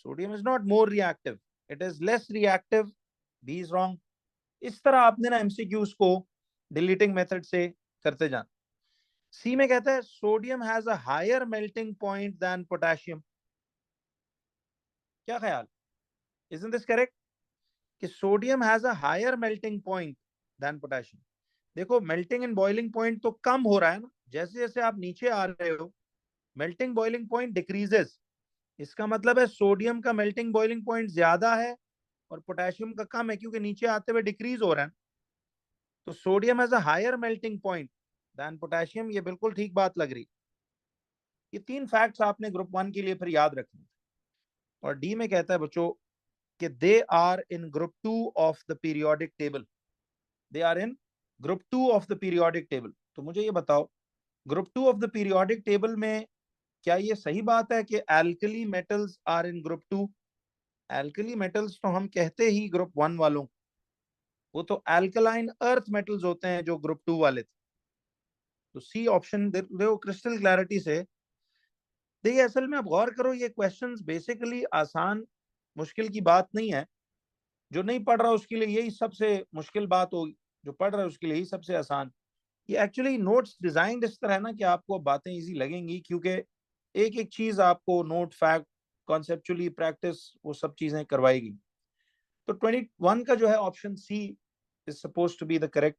Sodium is not more reactive, it is less reactive. B is wrong. इस तरह आपने ना एमसीक्यूज को डिलीटिंग मेथड से करते जाना। सी में कहता है sodium has a higher melting point than potassium. क्या ख्याल? इजंट दिस करेक्ट कि sodium has a higher melting point than potassium? देखो मेल्टिंग एंड बॉइलिंग पॉइंट तो कम हो रहा है ना, जैसे जैसे आप नीचे आ रहे हो मेल्टिंग बॉइलिंग पॉइंट डिक्रीजेस। इसका मतलब है सोडियम का मेल्टिंग बॉइलिंग पॉइंट ज्यादा है और पोटेशियम का कम है, क्योंकि नीचे आते हुए डिक्रीज हो रहा है। तो sodium has a higher melting point than potassium, ये बिल्कुल ठीक बात लग रही। ये 3 फैक्ट्स आपने ग्रुप 1 के लिए फिर याद रखने। और डी में कहता है बच्चों कि they are in group 2 of the periodic table, they are in group 2 of the periodic table. तो मुझे ये बताओ, group 2 of the periodic table में क्या ये सही बात है कि alkali metals are in group 2? Alkali metals तो हम कहते ही ग्रुप 1 वालों, वो तो एल्कलाइन अर्थ मेटल्स होते हैं जो ग्रुप 2 वाले थे। तो सी ऑप्शन देखो क्रिस्टल क्लैरिटी से। देखिए असल में आप गौर करो, ये क्वेश्चंस बेसिकली आसान मुश्किल की बात नहीं है। जो नहीं पढ़ रहा उसके लिए यही सबसे मुश्किल बात होगी, जो पढ़ रहा है उसके लिए यही सबसे आसान। ये एक्चुअली नोट्स डिजाइंड इस तरह है ना कि आपको बातें इजी लगेंगी, क्योंकि एक एक चीज आपको नोट, फैक्ट, कॉन्सेप्चुअली प्रैक्टिस, वो सब चीजें करवाएगी। तो 21 का जो है option C is suppose to be the correct.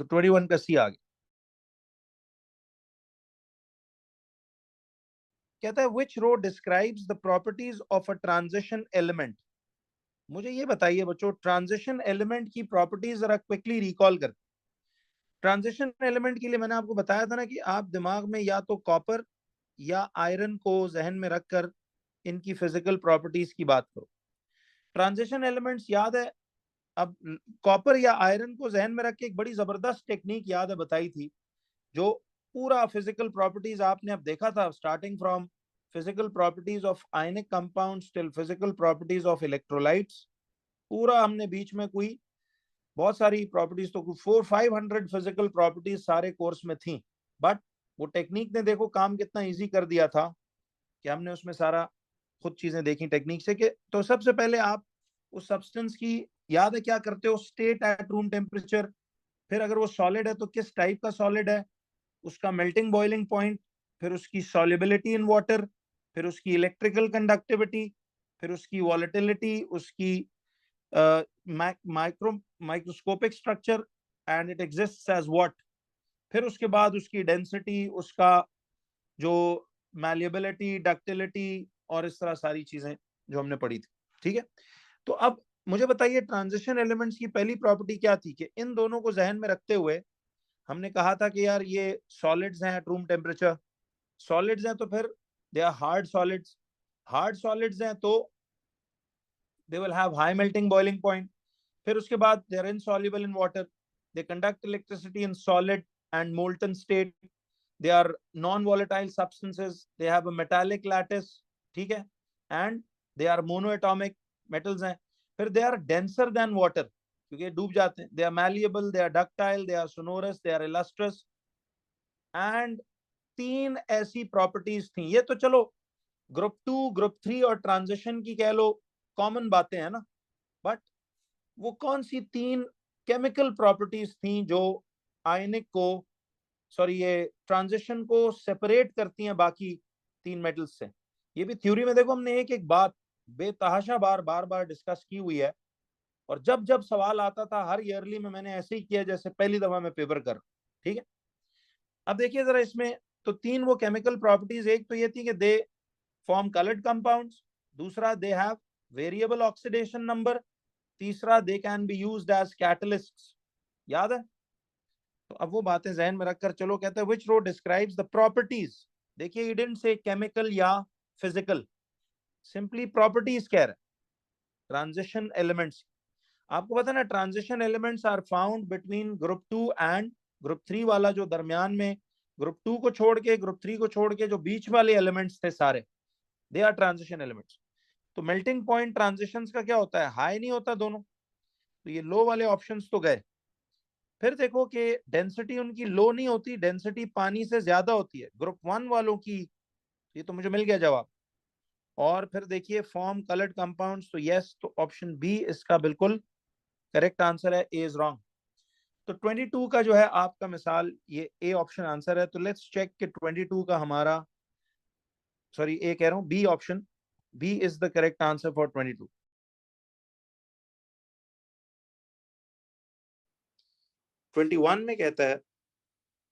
तो 21 का सी आ गया। कहता है which row describes the properties of a transition element. मुझे ये बताइए बच्चों, ट्रांजिशन एलिमेंट की प्रॉपर्टीज जरा क्विकली रिकॉल कर। ट्रांजिशन एलिमेंट के लिए मैंने आपको बताया था ना कि आप दिमाग में या तो कॉपर या आयरन को जहन में रखकर इनकी फिजिकल प्रॉपर्टीज की बात करो। ट्रांजिशन एलिमेंट्स याद है, अब कॉपर या आयरन को जहन में रख के एक बड़ी जबरदस्त टेक्निक याद है बताई थी, जो पूरा फिजिकल प्रॉपर्टीज आपने अब देखा था, starting from physical properties of ionic compounds till physical properties of electrolytes. पूरा हमने बीच में कोई बहुत सारी प्रॉपर्टीज, तो 400-500 फिजिकल प्रॉपर्टीज सारे कोर्स में थी। बट वो टेक्निक ने देखो काम कितना इजी कर दिया था कि हमने उसमें सारा खुद चीजें देखी टेक्निक से। कि तो सबसे पहले आप उस सब्सटेंस की याद है क्या करते हो, स्टेट एट रूम टेम्परेचर, फिर अगर वो सॉलिड है तो किस टाइप का सॉलिड है, उसका मेल्टिंग बॉइलिंग पॉइंट, फिर उसकी सॉल्युबिलिटी इन वाटर, फिर उसकी इलेक्ट्रिकल कंडक्टिविटी, फिर उसकी वॉलेटिलिटी, उसकी micro microscopic structure and it exists as what, फिर उसके बाद उसकी डेंसिटी, उसका जो मैलिएबिलिटी, डक्टिलिटी, और इस तरह सारी चीजें जो हमने पढ़ी थी। ठीक है, तो अब मुझे बताइए ट्रांजिशन एलिमेंट्स की पहली प्रॉपर्टी क्या थी कि इन दोनों को जहन में रखते हुए हमने कहा था कि यार ये सॉलिड्स हैं एट रूम टेम्परेचर, सॉलिड्स हैं तो फिर they are hard solids, hard solids हैं तो they will have high melting boiling point, फिर उसके बाद they are insoluble in water, they conduct electricity in solid and molten state, they are non-volatile substances, they have a metallic lattice, ठीक है, and they are monoatomic metals हैं, फिर they are denser than water क्योंकि डूब जाते हैं, they are malleable, they are ductile, they are sonorous, they are illustrious, and तीन ऐसी प्रॉपर्टीज थी। ये तो चलो ग्रुप 2, ग्रुप 3 और ट्रांजिशन की कह लो कॉमन बातें हैं ना, बट वो कौन सी तीन केमिकल प्रॉपर्टीज थी जो आयनिक को, सॉरी ये ट्रांजिशन को सेपरेट करती हैं बाकी तीन मेटल्स से? ये भी थ्योरी में देखो हमने एक एक बात बेतहाशा बार बार डिस्कस की हुई है, और जब जब सवाल आता था हर ईयरली में मैंने ऐसे ही किया जैसे पहली दफा मैं पेपर कर। ठीक है, अब देखिए जरा इसमें, तो तीन वो केमिकल प्रॉपर्टीज, एक तो ये थी कि दे फॉर्म कलर्ड कंपाउंड्स, दूसरा they have variable oxidation number, तीसरा they can be used as catalysts. याद है? तो अब वो बातें जहन में रखकर चलो, कहते हैं which row describes the properties. देखिए ही डिडंट से केमिकल या फिजिकल, सिंपली प्रॉपर्टीज कह रहा है ट्रांजिशन एलिमेंट्स। आपको पता है ना transition elements are found between group 2 and group 3 वाला, जो दरमियान में ग्रुप 2 को छोड़ के, ग्रुप 3 को छोड़ के जो बीच वाले एलिमेंट्स थे सारे, दे आर ट्रांजिशन एलिमेंट्स। तो मेल्टिंग पॉइंट ट्रांजिशंस का क्या होता है, हाई नहीं होता दोनों, तो ये लो वाले ऑप्शंस तो गए। फिर देखो कि डेंसिटी उनकी लो नहीं होती, डेंसिटी पानी से ज्यादा होती है ग्रुप 1 वालों की, ये तो मुझे मिल गया जवाब। और फिर देखिए फॉर्म कलर्ड कंपाउंड्स, तो यस, तो ऑप्शन बी इसका बिल्कुल करेक्ट आंसर है, ए इज रॉन्ग। तो 22 का जो है आपका मिसाल, ये ए ऑप्शन आंसर है। तो लेट्स चेक कि 22 का हमारा, सॉरी ए कह रहा हूं, B option, B is the correct answer for 22। 21 में कहता है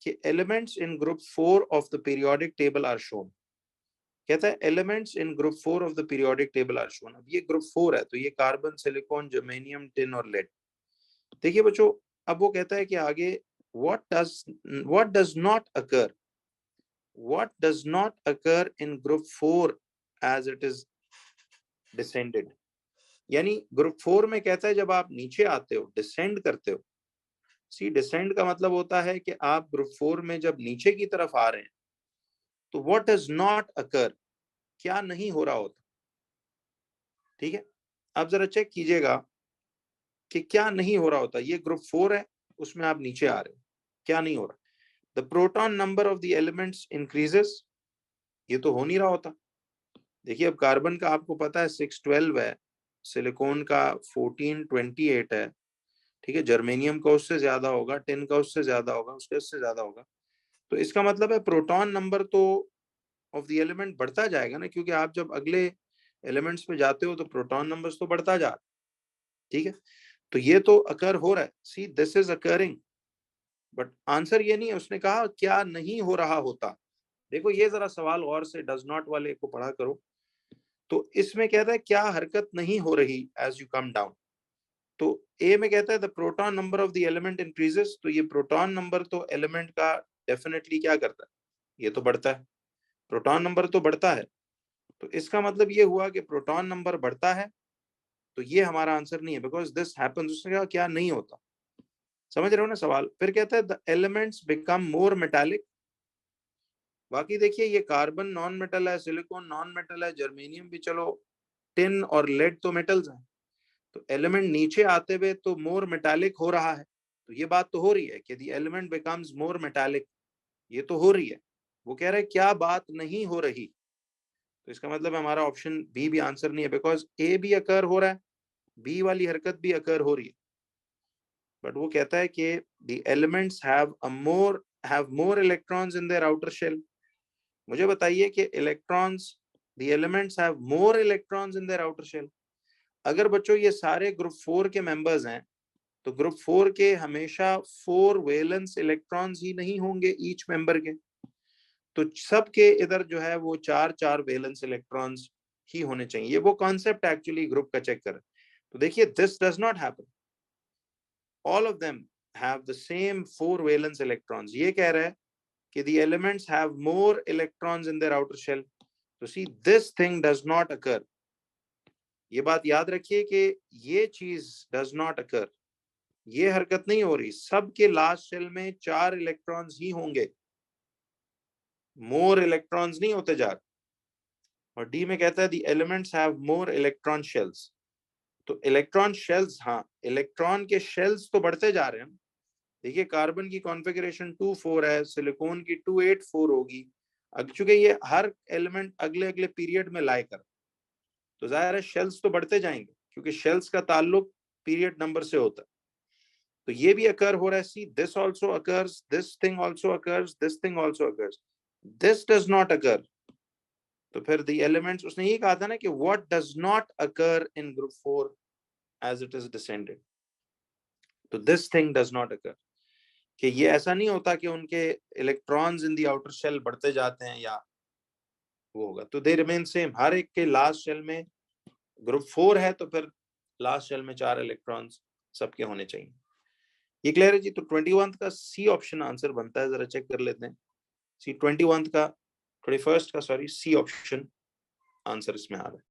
कि elements in group 4 of the periodic table are shown. कहता है elements in group 4 of the periodic table are shown. अब ये ग्रुप 4 है तो ये कार्बन, सिलिकॉन, जर्मेनियम, टिन और लेड। देखिए बच्चों, अब वो कहता है कि आगे what does not occur, what does not occur in group 4 as it is descended। यानी ग्रुप 4 में कहता है जब आप नीचे आते हो, डिसेंड करते हो, सी डिसेंड का मतलब होता है कि आप ग्रुप 4 में जब नीचे की तरफ आ रहे हैं तो व्हाट डज नॉट अकर, क्या नहीं हो रहा होता। ठीक है, आप जरा चेक कीजिएगा कि क्या नहीं हो रहा होता। ये ग्रुप 4 है, उसमें आप नीचे आ रहे हो, क्या नहीं हो रहा। The proton number of the elements increases, ये तो हो नहीं रहा होता। देखिए अब कार्बन का आपको पता है 612 है, सिलिकॉन का 1428 है, ठीक है, जर्मेनियम का उससे ज्यादा होगा, टिन का उससे ज्यादा होगा, उससे ज्यादा होगा। तो इसका मतलब है प्रोटॉन नंबर तो ऑफ द एलिमेंट बढ़ता जाएगा ना, क्योंकि आप जब अगले एलिमेंट्स पे जाते हो तो प्रोटॉन नंबर्स तो बढ़ता जा रहा है। ठीक है, तो ये तो अकर हो रहा है, see this is occurring, but answer ये नहीं है। उसने कहा क्या नहीं हो रहा होता। देखो ये जरा सवाल गौर से डज नॉट वाले को पढ़ा करो। तो इसमें कहता है क्या हरकत नहीं हो रही एज यू कम डाउन। तो ए में कहता है the proton number of the element increases, तो ये प्रोटॉन नंबर तो एलिमेंट का डेफिनेटली क्या करता है, ये तो बढ़ता है, प्रोटॉन नंबर तो बढ़ता है। तो इसका मतलब ये हुआ कि प्रोटॉन नंबर बढ़ता है, तो ये हमारा आंसर नहीं है, बिकॉज दिस हैपेंस। उसने कहा क्या नहीं होता, समझ रहे हो ना सवाल। फिर कहता है the elements become more metallic. बाकी देखिए ये कार्बन नॉन मेटल है, सिलिकॉन नॉन मेटल है, जर्मेनियम भी चलो, टिन और लेड तो मेटल्स हैं। तो एलिमेंट नीचे आते हुए तो मोर मेटालिक हो रहा है, तो ये बात तो हो रही है कि the element becomes more metallic, ये तो हो रही है। वो कह रहे हैं क्या बात नहीं हो रही, तो इसका मतलब हमारा ऑप्शन बी भी आंसर नहीं है, बिकॉज ए भी अकर हो रहा है, बी वाली हरकत भी अकर हो रही है। बट वो कहता है कि the elements have more electrons in their outer shell. मुझे बताइए कि electrons, the elements have more electrons in their outer shell. अगर बच्चों ये सारे ग्रुप 4 के मेंबर्स हैं, तो ग्रुप 4 के हमेशा 4 वैलेंस इलेक्ट्रॉन्स ही नहीं होंगे ईच मेंबर के, तो सबके इधर जो है वो 4 वैलेंस इलेक्ट्रॉन्स ही होने चाहिए। ये वो कॉन्सेप्ट एक्चुअली ग्रुप का चेक कर। तो देखिए this does not happen, all of them have the same 4 valence electrons. ये कह रहा है कि the elements have more electrons in their outer shell. तो see this thing does not occur. ये बात याद रखिए कि ये चीज does not occur, ये हरकत नहीं हो रही। सबके लास्ट शेल में 4 इलेक्ट्रॉन्स ही होंगे, मोर इलेक्ट्रॉन्स नहीं होते जा रहे। और डी में कहता है the elements have more electron shells. तो इलेक्ट्रॉन शेल्स, हाँ इलेक्ट्रॉन के शेल्स तो बढ़ते जा रहे हैं। देखिए कार्बन की कॉन्फ़िगरेशन 2,4 है, सिलिकॉन की 2,8,4 होगी। चूंकि ये हर एलिमेंट अगले अगले पीरियड में लाई कर, तो जाहिर है शेल्स तो बढ़ते जाएंगे, क्योंकि शेल्स का ताल्लुक पीरियड नंबर से होता है। तो ये भी अकर हो रहा है, see this also occurs, this thing also occurs, this thing also occurs, this does not अकर। तो फिर द एलिमेंट्स, उसने ये कहा था ना कि what does not occur in group 4 as it is descended, तो this thing does not occur, कि ये ऐसा नहीं होता कि उनके electrons in the outer shell बढ़ते जाते हैं या वो होगा। तो दे रिमेन सेम, हर एक के लास्ट शेल में, ग्रुप 4 है तो फिर लास्ट शेल में 4 इलेक्ट्रॉन्स सबके होने चाहिए। ये क्लियर है जी। तो 21 का सी ऑप्शन आंसर बनता है, जरा चेक कर लेते हैं। सी 21 का, 21 का सॉरी, सी ऑप्शन आंसर इसमें आ रहा है।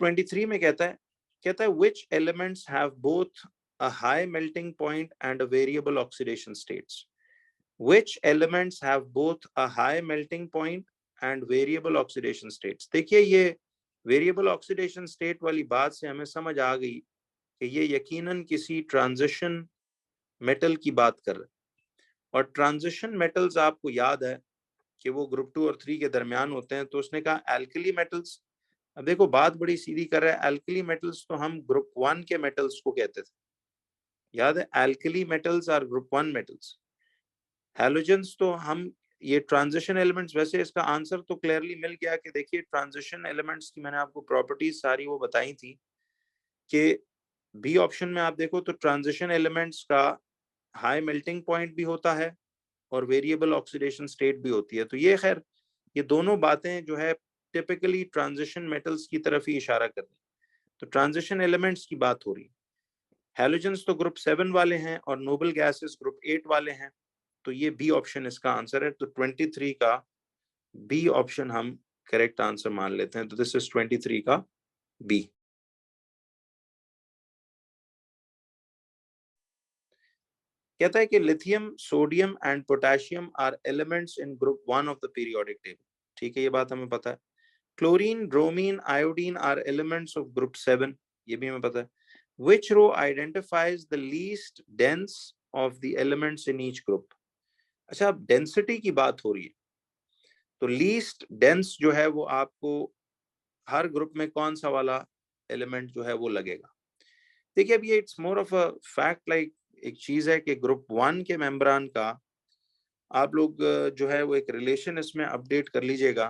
23 में कहता है which elements have both a high melting point and a variable oxidation states. Which elements have both a high melting point and variable oxidation states. देखिए ये वेरिएबल ऑक्सीडेशन स्टेट वाली बात से हमें समझ आ गई कि ये यकीनन किसी ट्रांजिशन मेटल की बात कर रहे हैं। और ट्रांजिशन मेटल्स आपको याद है कि वो ग्रुप 2 और 3 के दरमियान होते हैं। तो उसने कहा एल्कली मेटल्स। अब देखो बात बड़ी सीधी कर रहा है, एल्कली मेटल्स तो हम ग्रुप 1 के मेटल्स को कहते थे, याद है, alkali metals are group 1 metals. Halogens तो हम, ये ट्रांजिशन एलिमेंट्स, वैसे इसका आंसर तो क्लियरली मिल गया कि देखिए ट्रांजिशन एलिमेंट्स की मैंने आपको प्रॉपर्टीज सारी वो बताई थी कि बी ऑप्शन में आप देखो तो ट्रांजिशन एलिमेंट्स का हाई मेल्टिंग पॉइंट भी होता है और वेरिएबल ऑक्सीडेशन स्टेट भी होती है। तो ये खैर ये दोनों बातें जो है टिपिकली ट्रांजिशन मेटल्स की तरफ ही इशारा कर रही है। तो ट्रांजिशन एलिमेंट्स की बात हो रही है। हैलोजेंस तो ग्रुप 7 वाले हैं और नोबल गैसेस ग्रुप 8 वाले हैं। तो ये बी ऑप्शन इसका आंसर है। तो 23 का बी ऑप्शन हम करेक्ट आंसर मान लेते हैं, तो दिस इज 23 का बी। कहता है कि lithium, sodium and potassium are elements in group 1 of the periodic table. ठीक है, ये बात हमें पता है। Chlorine, bromine, iodine are elements of group 7, ये भी हमें पता है। Which row identifies the least dense of the elements in each group? अच्छा, अब डेंसिटी की बात हो रही है, तो लीस्ट डेंस जो है वो आपको हर ग्रुप में कौन सा वाला एलिमेंट जो है वो लगेगा। देखिए, अब ये it's more of a fact, like एक चीज है कि ग्रुप 1 के मेम्ब्रान का आप लोग जो है वो एक रिलेशन इसमें अपडेट कर लीजिएगा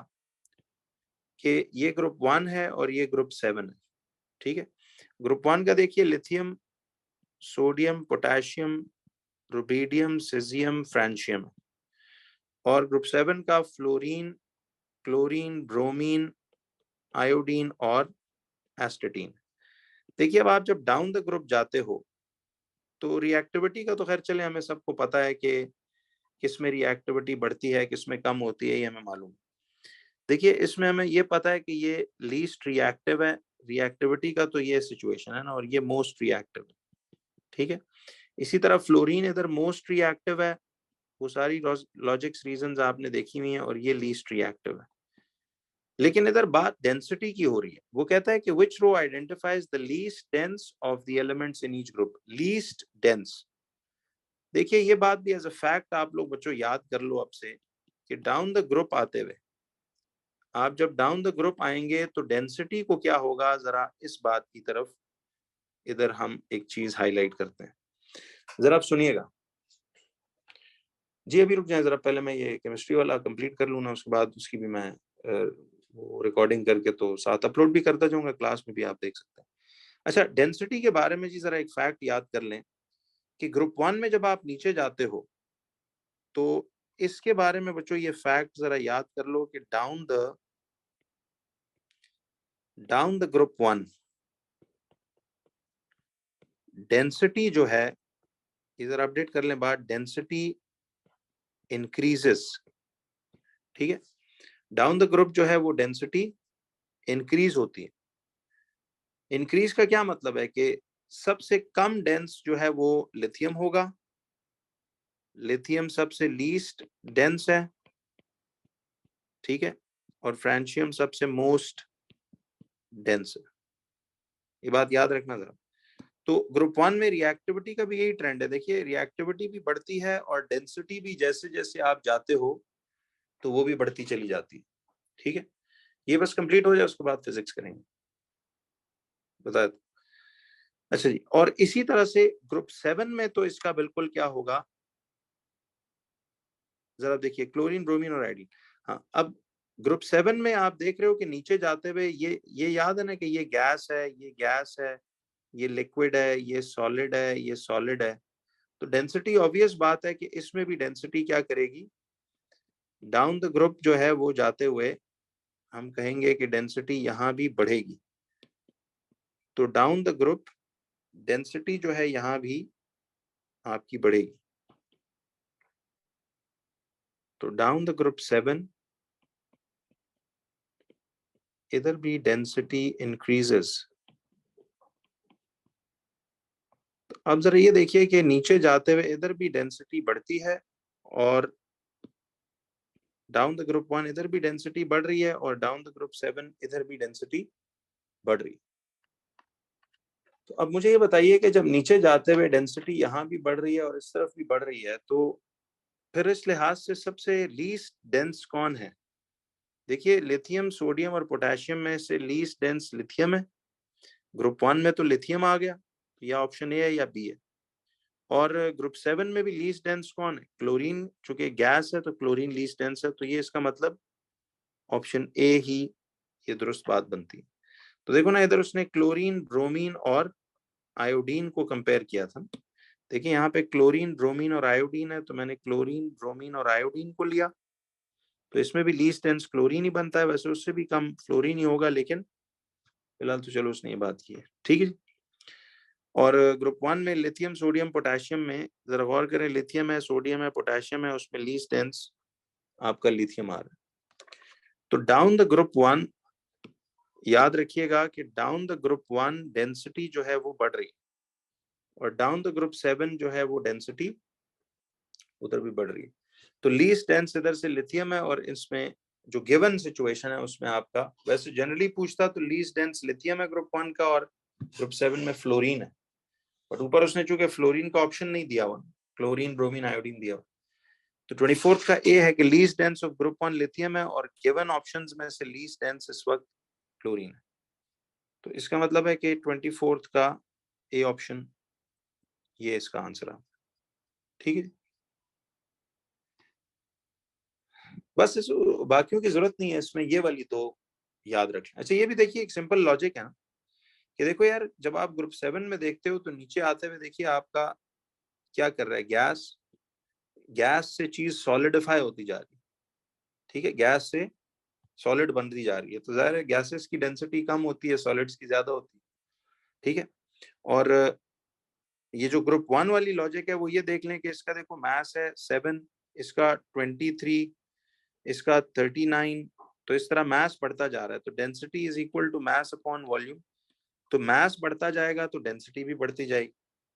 कि ये ग्रुप 1 है और ये ग्रुप 7 है। ठीक है, ग्रुप 1 का देखिए lithium, sodium, potassium, rubidium, caesium, francium, और ग्रुप 7 का फ्लोरीन, क्लोरीन, ब्रोमीन, आयोडीन और एस्टेटीन। देखिए, अब आप जब डाउन द ग्रुप जाते हो तो रिएक्टिविटी का तो खैर चले हमें सबको पता है कि किस में रिएक्टिविटी बढ़ती है, किस में कम होती है, ये हमें मालूम है। देखिए, इसमें हमें ये पता है कि ये लीस्ट रिएक्टिव है, रिएक्टिविटी का तो ये सिचुएशन है ना, और ये मोस्ट रिएक्टिव है। ठीक है, इसी तरह फ्लोरीन इधर मोस्ट रिएक्टिव है, वो सारी लॉजिक्स रीजंस आपने देखी हुई हैं, और ये लीस्ट रिएक्टिव है। लेकिन इधर बात डेंसिटी की हो रही है। वो कहता है कि which row identifies the least dense of the elements in each group. Least dense, देखिए ये बात भी एज अ फैक्ट आप लोग बच्चों याद कर लो अब से कि डाउन द ग्रुप आते हुए, आप जब डाउन द ग्रुप आएंगे तो डेंसिटी को क्या होगा, जरा इस बात की तरफ इधर हम एक चीज हाईलाइट करते हैं, जरा आप सुनिएगा जी। अभी रुक जाए जरा, पहले मैं ये केमिस्ट्री वाला कंप्लीट कर लूँ ना, उसके बाद उसकी भी मैं वो रिकॉर्डिंग करके तो साथ अपलोड भी करता जाऊंगा, क्लास में भी आप देख सकते हैं। अच्छा, डेंसिटी के बारे में जी जरा एक फैक्ट याद कर लें कि ग्रुप 1 में जब आप नीचे जाते हो तो इसके बारे में बच्चों ये फैक्ट जरा याद कर लो कि डाउन द ग्रुप 1 डेंसिटी जो है, इधर अपडेट कर लें बात, डेंसिटी इंक्रीजेस। ठीक है, डाउन द ग्रुप जो है वो डेंसिटी इंक्रीज होती है। इंक्रीज का क्या मतलब है कि सबसे कम डेंस जो है वो लिथियम होगा, लिथियम सबसे लीस्ट डेंस है। ठीक है, और फ्रांशियम सबसे मोस्ट डेंस है। ये बात याद रखना जरा। तो ग्रुप 1 में रिएक्टिविटी का भी यही ट्रेंड है। देखिए, रिएक्टिविटी भी बढ़ती है और डेंसिटी भी जैसे जैसे आप जाते हो तो वो भी बढ़ती चली जाती है। ठीक है, ये बस कंप्लीट हो जाए उसके बाद फिजिक्स करेंगे, बता दो। अच्छा जी, और इसी तरह से ग्रुप 7 में तो इसका बिल्कुल क्या होगा, जरा देखिए, क्लोरीन, ब्रोमीन और आयोडीन। हाँ, अब ग्रुप 7 में आप देख रहे हो कि नीचे जाते हुए ये याद है ना कि ये गैस है, ये गैस है, ये लिक्विड है, ये सॉलिड है, ये सॉलिड है। तो डेंसिटी ऑब्वियस बात है कि इसमें भी डेंसिटी क्या करेगी, डाउन द ग्रुप जो है वो जाते हुए हम कहेंगे कि डेंसिटी यहां भी बढ़ेगी। तो डाउन द ग्रुप डेंसिटी जो है यहां भी आपकी बढ़ेगी। तो डाउन द ग्रुप 7 इधर भी डेंसिटी इंक्रीजेस। तो अब जरा ये देखिए कि नीचे जाते हुए इधर भी डेंसिटी बढ़ती है, और डाउन द ग्रुप 1 इधर भी डेंसिटी बढ़ रही है, और डाउन द ग्रुप 7 इधर भी डेंसिटी बढ़ रही है। तो अब मुझे ये बताइए कि जब नीचे जाते हुए डेंसिटी यहाँ भी बढ़ रही है और इस तरफ भी बढ़ रही है, तो फिर इस लिहाज से सबसे लीस्ट डेंस कौन है। देखिए, लिथियम, सोडियम और पोटेशियम में से लीस्ट डेंस लिथियम है। ग्रुप 1 में तो लिथियम आ गया, तो या ऑप्शन ए है या बी है। और ग्रुप 7 में भी लीस्ट डेंस कौन है, क्लोरीन, चूंकि गैस है तो क्लोरीन लीस्ट डेंस है, तो ये इसका मतलब ऑप्शन ए ही ये दुरुस्त बात बनती है। तो देखो ना, इधर उसने क्लोरीन, ब्रोमीन और आयोडीन को कंपेयर किया था। देखिए, यहाँ पे क्लोरीन, ब्रोमीन और आयोडीन है, तो मैंने क्लोरीन, ब्रोमीन और आयोडीन को लिया। तो इसमें भी लीस्ट डेंस क्लोरीन ही बनता है, वैसे उससे भी कम फ्लोरीन ही होगा, लेकिन फिलहाल तो चलो उसने ये बात की है। ठीक है जी। और ग्रुप 1 में लिथियम, सोडियम, पोटेशियम में जरा गौर करें, लिथियम है, सोडियम है, पोटेशियम है, उसमें लीस्ट डेंस आपका लिथियम आ रहा है। तो डाउन द ग्रुप 1 याद रखिएगा कि डाउन द ग्रुप 1 डेंसिटी जो है वो बढ़ रही है, और डाउन द ग्रुप 7 जो है वो डेंसिटी उधर भी बढ़ रही है। तो लीस्ट डेंस इधर से लिथियम है, और इसमें जो गिवन सिचुएशन है उसमें आपका वैसे जनरली पूछता तो लीस्ट डेंस लिथियम है ग्रुप 1 का, और ग्रुप 7 में फ्लोरीन है, बट ऊपर उसने चूंकि फ्लोरीन का ऑप्शन नहीं दिया हुआ, क्लोरीन ब्रोमीन आयोडीन दिया हुआ, तो 24th का ए है कि least dense of group 1 lithium है, और गिवन ऑप्शंस में से लीस्ट डेंस इस वक्त क्लोरीन है। तो इसका मतलब है कि 24th का ए ऑप्शन ये इसका आंसर है। ठीक है, बस इस बाकियों की जरूरत नहीं है इसमें, ये वाली तो याद रख लें। अच्छा, ये भी देखिए एक सिंपल लॉजिक है ना कि देखो यार, जब आप ग्रुप 7 में देखते हो तो नीचे आते हुए देखिए आपका क्या कर रहा है, गैस, गैस से चीज सॉलिडिफाई होती जा रही है। ठीक है, गैस से सॉलिड बनती जा रही है, तो जाहिर है गैसेस की डेंसिटी कम होती है, सॉलिड्स की ज्यादा होती है। ठीक है, और ये जो ग्रुप 1 वाली लॉजिक है वो ये देख लें कि इसका देखो मास है 7, इसका 23, इसका 39, तो इस तरह मास बढ़ता जा रहा है, तो density is equal to mass upon volume. तो मास बढ़ता जाएगा तो डेंसिटी भी बढ़ती जाएगी।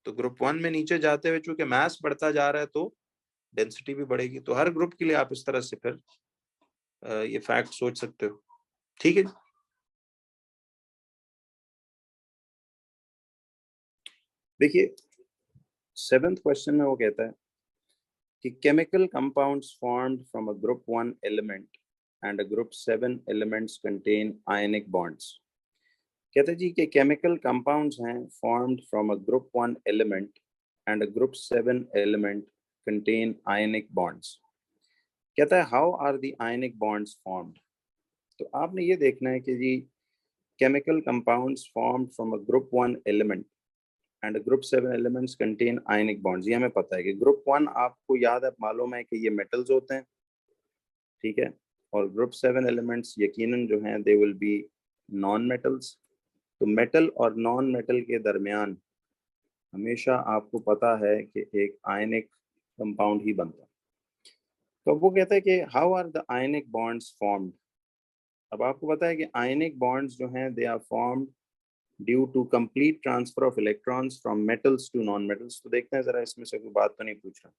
तो ग्रुप 1 में नीचे जाते हुए चूंकि मास बढ़ता जा रहा है तो डेंसिटी भी बढ़ेगी। तो हर ग्रुप के लिए आप इस तरह से फिर ये फैक्ट सोच सकते हो। ठीक है, देखिए 7th क्वेश्चन में वो कहता है कि chemical compounds formed from a group 1 element and a group 7 elements contain ionic bonds. कहते हैं जी कि केमिकल कंपाउंड्स हैं formed from a group 1 element and a group 7 element contain ionic bonds. कहता है how are the ionic bonds formed. तो आपने ये देखना है कि जी chemical compounds formed from a group 1 element and group 7 elements contain ionic bonds. ये हमें पता है कि ग्रुप 1 आपको याद है, मालूम है कि ये मेटल्स होते हैं। ठीक है, और ग्रुप 7 एलिमेंट्स यकीनन जो हैं they will be non metals. तो मेटल और नॉन मेटल के दरमियान हमेशा आपको पता है कि एक आयनिक कंपाउंड ही बनता है। तो अब वो कहता है कि how are the ionic bonds formed. अब आपको पता है कि आयनिक बॉन्ड्स जो हैं they are formed due to complete transfer of electrons from metals to non metals. तो देखते हैं जरा, इसमें से कोई बात तो नहीं पूछ रहा।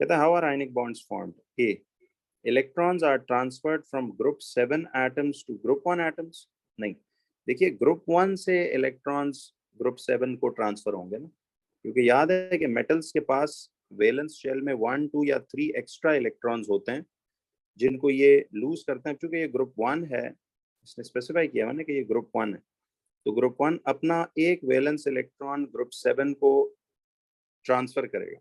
कहता है how are ionic bonds formed. A, electrons are transferred from group 7 atoms to group 1 atoms. नहीं, देखिए ग्रुप 1 से इलेक्ट्रॉन्स ग्रुप 7 को ट्रांसफर होंगे ना, क्योंकि याद है कि मेटल्स के पास वैलेंस शेल में 1, 2 या 3 एक्स्ट्रा इलेक्ट्रॉन्स होते हैं जिनको ये लूज करते हैं। क्योंकि ये ग्रुप 1 है, इसने स्पेसिफाई किया है ना कि ये ग्रुप 1 है, तो ग्रुप 1 अपना एक वैलेंस इलेक्ट्रॉन ग्रुप 7 को ट्रांसफर करेगा।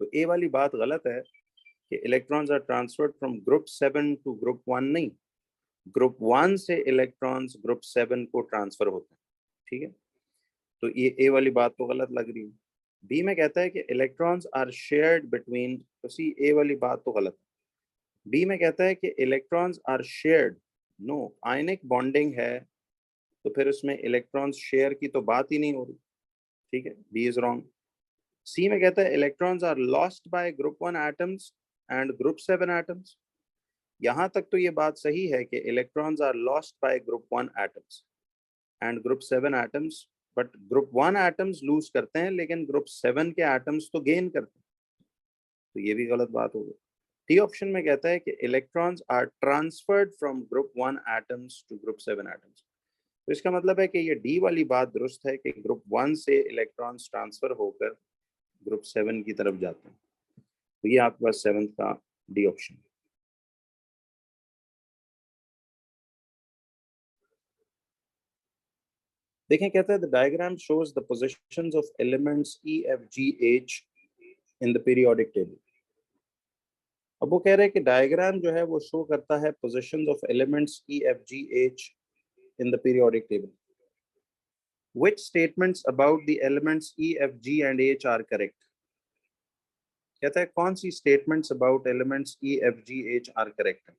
तो ए वाली बात गलत है कि electrons are transferred from group 7 to group 1। नहीं, ग्रुप 1 से इलेक्ट्रॉन्स ग्रुप 7 को ट्रांसफर होते हैं। ठीक है, तो ये ए वाली बात तो गलत लग रही है। बी में कहता है कि इलेक्ट्रॉन्स आर शेयर्ड बिटवीन, तो सी ए वाली बात तो गलत है। बी में कहता है कि electrons are shared, no, ionic bonding है, तो फिर उसमें इलेक्ट्रॉन्स शेयर की तो बात ही नहीं हो रही। ठीक है, बी इज रॉन्ग। सी में कहता है electrons are lost by group 1 atoms and group 7 atoms. यहां तक तो ये बात सही है कि electrons are lost by group 1 atoms and group 7 atoms, but group 1 atoms lose करते हैं लेकिन ग्रुप 7 के एटम्स तो गेन करते हैं। तो ये भी गलत बात हो गई। डी ऑप्शन में कहता है कि electrons are transferred from group 1 atoms to group 7 atoms. तो इसका मतलब है कि ये डी वाली बात दुरुस्त है कि ग्रुप 1 से इलेक्ट्रॉन्स ट्रांसफर होकर ग्रुप 7 की तरफ जाते हैं। तो ये आपके पास 7th का डी ऑप्शन। देखें, कहता है the diagram shows the positions of elements E F G H in the periodic table. अब वो कह रहे हैं कि डायग्राम जो है वो शो करता है positions of elements E F G H in the periodic table. Which statements about the elements E, F, G and H are correct? कहता है कौन सी statements about elements E, F, G, H are correct?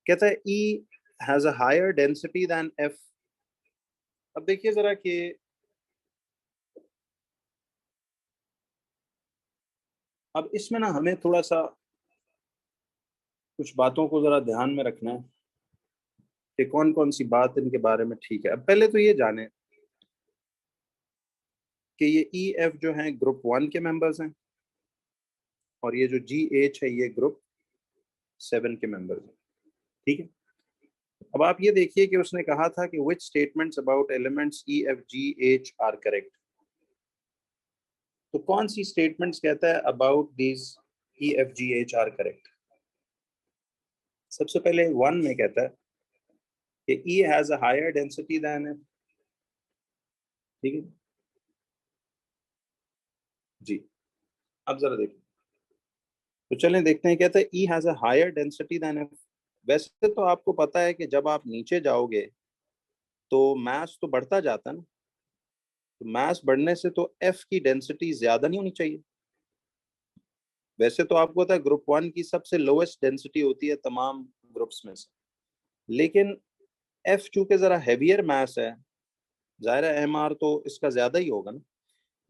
कहता है E has a higher density than F। अब देखिए जरा कि अब इसमें ना हमें थोड़ा सा कुछ बातों को जरा ध्यान में रखना है कि कौन कौन सी बात इनके बारे में ठीक है। अब पहले तो ये जाने कि ये ई एफ जो हैं ग्रुप 1 के मेंबर्स हैं और ये जो जी एच है ये ग्रुप 7 के मेंबर्स हैं। ठीक है, अब आप ये देखिए कि उसने कहा था कि which statements about elements E F G H are correct. तो कौन सी स्टेटमेंट्स कहता है about these E F G H are correct. सबसे पहले 1 में कहता है कि E has a higher density than F. ठीक है जी, अब जरा देखिए, तो चलें देखते हैं। कहता है E has a higher density than F. वैसे तो आपको पता है कि जब आप नीचे जाओगे तो मास तो बढ़ता जाता है ना, तो मास बढ़ने से तो एफ की डेंसिटी ज्यादा नहीं होनी चाहिए। वैसे तो आपको पता है ग्रुप 1 की सबसे लोएस्ट डेंसिटी होती है तमाम ग्रुप्स में से, लेकिन एफ चूंकि जरा हैवियर मास है, जाहिर है एम आर तो इसका ज्यादा ही होगा ना।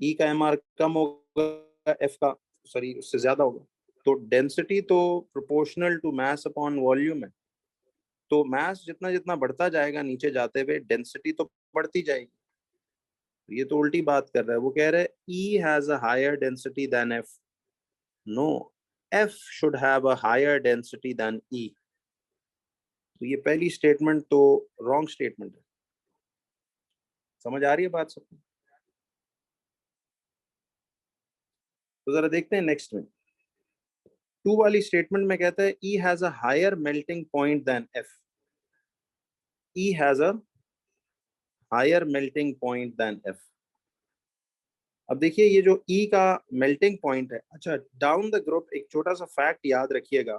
ई का एम आर कम होगा, एफ का सॉरी उससे ज्यादा होगा, तो डेंसिटी तो proportional to mass upon volume है। तो मास जितना जितना बढ़ता जाएगा नीचे जाते हुए डेंसिटी तो बढ़ती जाएगी। ये तो उल्टी बात कर रहा है, वो कह रहा है E has a higher density than F. No, F should have a higher density than E. तो ये पहली स्टेटमेंट तो रॉन्ग स्टेटमेंट है। समझ आ रही है बात सबको? तो जरा देखते हैं नेक्स्ट में। 2 वाली स्टेटमेंट में कहता है E has a higher melting point than F. E has a higher melting point than F. अब देखिए ये जो ई का मेल्टिंग पॉइंट है, अच्छा डाउन द ग्रुप एक छोटा सा फैक्ट याद रखिएगा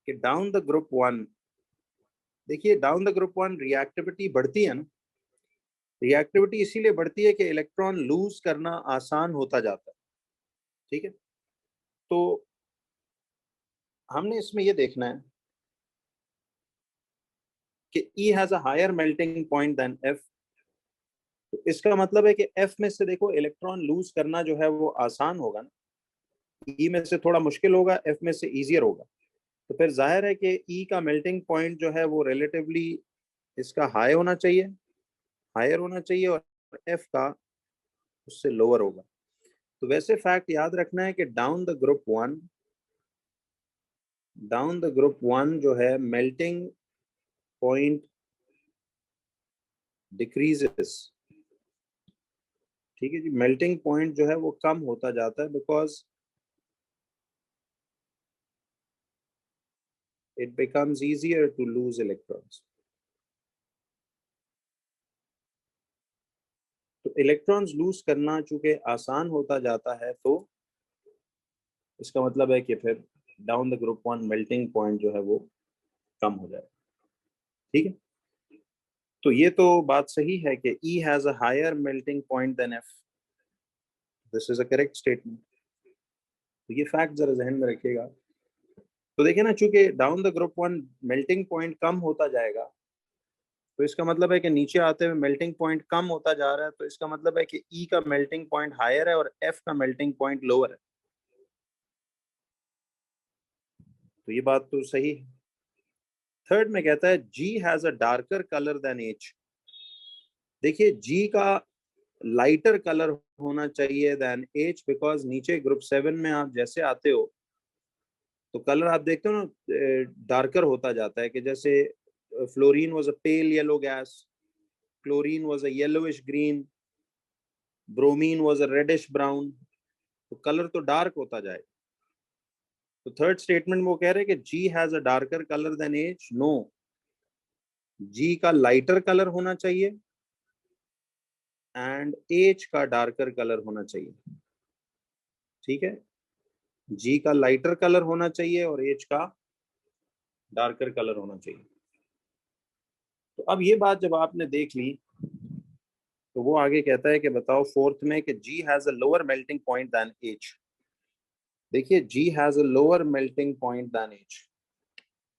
कि डाउन द ग्रुप 1, देखिए डाउन द ग्रुप 1 रिएक्टिविटी बढ़ती है ना। रिएक्टिविटी इसीलिए बढ़ती है कि इलेक्ट्रॉन लूज करना आसान होता जाता है। ठीक है, तो हमने इसमें ये देखना है कि E has a higher melting point than F. तो इसका मतलब है कि एफ में से देखो इलेक्ट्रॉन लूज करना जो है वो आसान होगा ना, ई में से थोड़ा मुश्किल होगा, एफ में से इजियर होगा। तो फिर जाहिर है कि ई का मेल्टिंग पॉइंट जो है वो रिलेटिवली इसका हाई होना चाहिए, हायर होना चाहिए, और एफ का उससे लोअर होगा। तो वैसे फैक्ट याद रखना है कि डाउन द ग्रुप 1 जो है मेल्टिंग पॉइंट डिक्रीजेस। ठीक है जी, मेल्टिंग पॉइंट जो है वो कम होता जाता है because it becomes easier to lose electrons. तो इलेक्ट्रॉन्स लूज करना चूंकि आसान होता जाता है, तो इसका मतलब है कि फिर down the group 1 melting point जो है वो कम हो जाए। ठीक है, तो ये तो बात सही है कि E has a higher melting point than F। This is a correct statement. तो ये फैक्ट जरा जहन में रखिएगा। तो देखिए ना, चूंकि down the group 1 melting point कम होता जाएगा, तो इसका मतलब है कि नीचे आते हुए मेल्टिंग पॉइंट कम होता जा रहा है, तो इसका मतलब है कि ई का मेल्टिंग पॉइंट हायर है और एफ का मेल्टिंग पॉइंट लोअर है। तो ये बात तो सही है। थर्ड में कहता है G has a darker colour than H. देखिए जी का लाइटर कलर होना चाहिए देन एच, बिकॉज नीचे ग्रुप 7 में आप जैसे आते हो तो कलर आप देखते हो ना डार्कर होता जाता है, कि जैसे fluorine was a pale yellow gas, chlorine was a yellowish green, bromine was a reddish brown. तो कलर तो डार्क होता जाए। तो थर्ड स्टेटमेंट वो कह रहे हैं कि G has a darker colour than H. No, G का लाइटर कलर होना चाहिए एंड एच का डार्कर कलर होना चाहिए। ठीक है, जी का लाइटर कलर होना चाहिए और एच का डार्कर कलर होना चाहिए। तो अब ये बात जब आपने देख ली, तो वो आगे कहता है कि बताओ फोर्थ में कि G has a lower melting point than H. देखिए G has a lower melting point than H.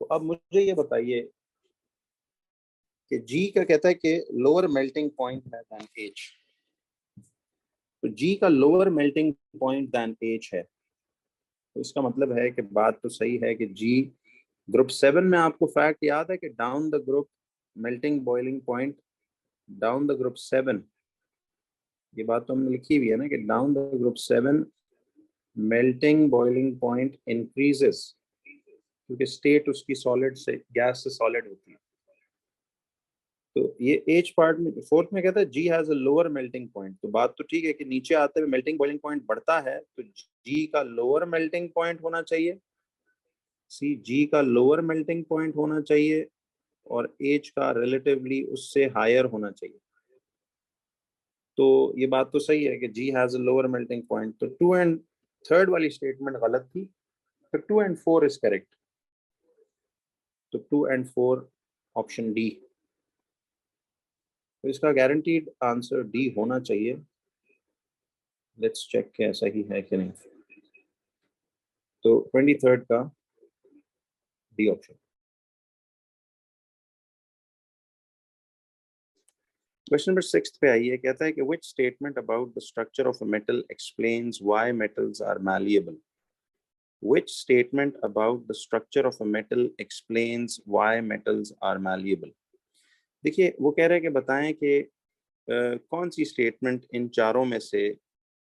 तो अब मुझे ये बताइए कि जी का कहता है कि लोअर मेल्टिंग पॉइंट है देन एच। तो जी का lower melting point than H है, तो इसका मतलब है कि बात तो सही है कि जी ग्रुप 7 में आपको फैक्ट याद है कि down the group melting boiling point down the group 7, ये बात तो हमने लिखी हुई है ना कि down the group 7 melting boiling point increases, क्योंकि स्टेट उसकी सॉलिड से गैस से सॉलिड होती है। तो ये एच पार्ट में फोर्थ में कहता है G has a lower melting point, तो बात तो ठीक है कि नीचे आते हुए मेल्टिंग बॉइलिंग पॉइंट बढ़ता है, तो जी का लोअर मेल्टिंग पॉइंट होना चाहिए, सी जी का लोअर मेल्टिंग पॉइंट होना चाहिए और एच का रिलेटिवली उससे हायर होना चाहिए। तो ये बात तो सही है कि G has a lower melting point, तो 2 एंड थर्ड वाली स्टेटमेंट गलत थी, तो 2 एंड 4 इज करेक्ट, तो 2 एंड 4 ऑप्शन डी, तो इसका गारंटीड आंसर डी होना चाहिए। लेट्स चेक क्या सही है कि नहीं। तो 23rd का डी ऑप्शन। क्वेश्चन नंबर 6 पे आइए, कहता है कि which statement about the structure of a metal explains why metals are malleable. Which statement about the structure of a metal explains why metals are malleable? देखिए वो कह रहे हैं कि बताएं कि कौन सी स्टेटमेंट इन चारों में से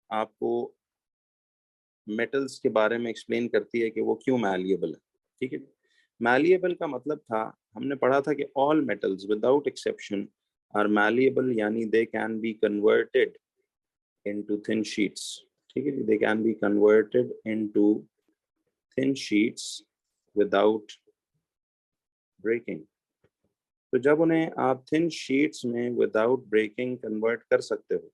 आपको मेटल्स के बारे में एक्सप्लेन करती है कि वो क्यों मैलिएबल है। ठीक है, मैलिएबल का मतलब था, हमने पढ़ा था कि all metals without exception are malleable, यानी they can be converted into thin sheets. ठीक है, they can be converted into thin sheets without breaking. तो जब उन्हें आप थिन शीट्स में विदाउट ब्रेकिंग कन्वर्ट कर सकते हो,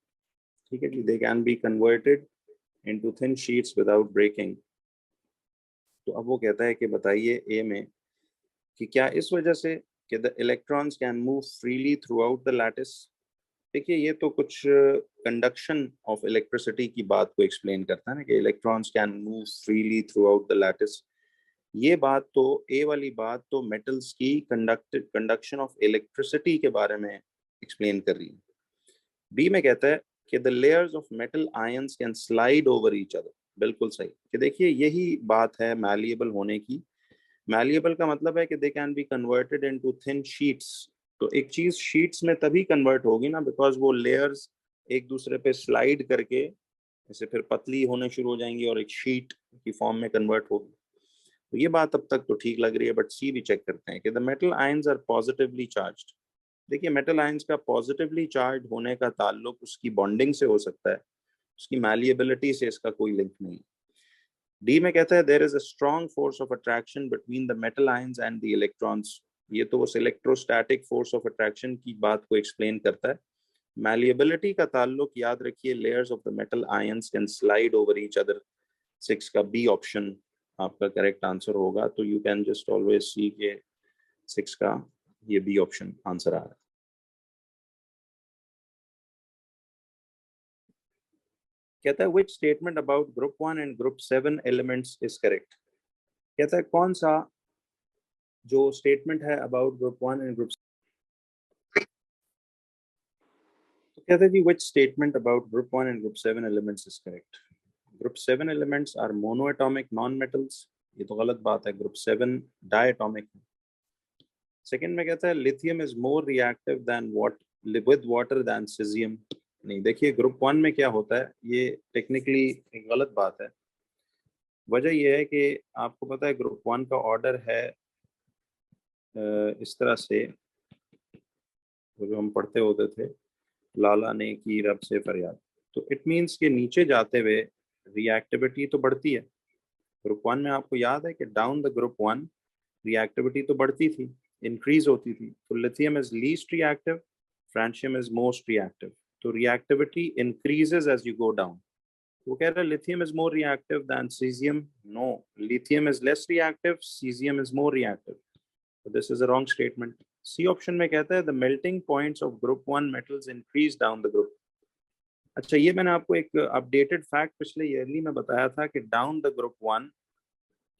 ठीक है जी, they can be converted into thin sheets without breaking. तो अब वो कहता है कि बताइए ए में कि क्या इस वजह से कि the electrons can move freely through out the lattice. देखिए ये तो कुछ कंडक्शन ऑफ इलेक्ट्रिसिटी की बात को एक्सप्लेन करता है ना कि electrons can move freely through out the lattice. ये बात तो ए वाली बात तो मेटल्स की कंडक्शन ऑफ इलेक्ट्रिसिटी के बारे में एक्सप्लेन कर रही है। बी में कहता है कि the layers of metal ions can slide over each other. बिल्कुल सही, कि देखिए यही बात है मैलिएबल होने की। मैलिएबल का मतलब है कि दे can be converted into thin sheets. तो एक चीज शीट्स में तभी कन्वर्ट होगी ना बिकॉज वो लेयर्स एक दूसरे पे स्लाइड करके ऐसे फिर पतली होने शुरू हो जाएंगी और एक शीट की फॉर्म में कन्वर्ट होगी। तो ये बात अब तक तो ठीक लग रही है, बट सी भी चेक करते हैं कि the metal ions are positively charged. देखिए मेटल आयंस का पॉजिटिवली चार्ज होने का ताल्लुक उसकी बॉन्डिंग से हो सकता है, उसकी मैलिएबिलिटी से इसका कोई लिंक नहीं। डी में कहता है there is a strong force of attraction between the metal ions and the electrons. ये तो उस इलेक्ट्रोस्टैटिक फोर्स ऑफ अट्रैक्शन की बात को एक्सप्लेन करता है। मैलिएबिलिटी का ताल्लुक याद रखिए, layers of the metal ions can slide over each other. 6 का बी ऑप्शन आपका करेक्ट आंसर होगा। तो you can just always see के 6 का ये बी ऑप्शन आंसर आ रहा है। कहता है which statement about group 1 and group 7 elements is correct। कहता है कौन सा जो स्टेटमेंट है अबाउट ग्रुप 1 एंड ग्रुप, तो कहता है कि which statement about group 1 and group 7 elements is correct। Group 7 elements are monoatomic non-metals, ये तो गलत बात है, ग्रुप 7 डायटोमिक है। सेकंड में कहता है lithium is more reactive than with water than caesium. नहीं, देखिए ग्रुप 1 में क्या होता है, ये टेक्निकली एक गलत बात है। वजह यह है कि आपको पता है ग्रुप 1 का ऑर्डर है इस तरह से, जो हम पढ़ते होते थे, लाला ने की रब से फरियाद। तो इट मीन्स के नीचे जाते हुए रिएक्टिविटी तो बढ़ती है। ग्रुप 1 में आपको याद है कि डाउन द ग्रुप 1 रिएक्टिविटी तो बढ़ती थी, इंक्रीज होती थी। तो lithium is least reactive, francium is most reactive. तो reactivity increases as you go down. वो कह रहा है lithium is more reactive than caesium. No, lithium is less reactive, caesium is more reactive. So this is a wrong statement। C option में कहता है the melting points of group 1 metals increase down the group। अच्छा, ये मैंने आपको एक updated fact पिछले yearly में बताया था कि डाउन द ग्रुप 1,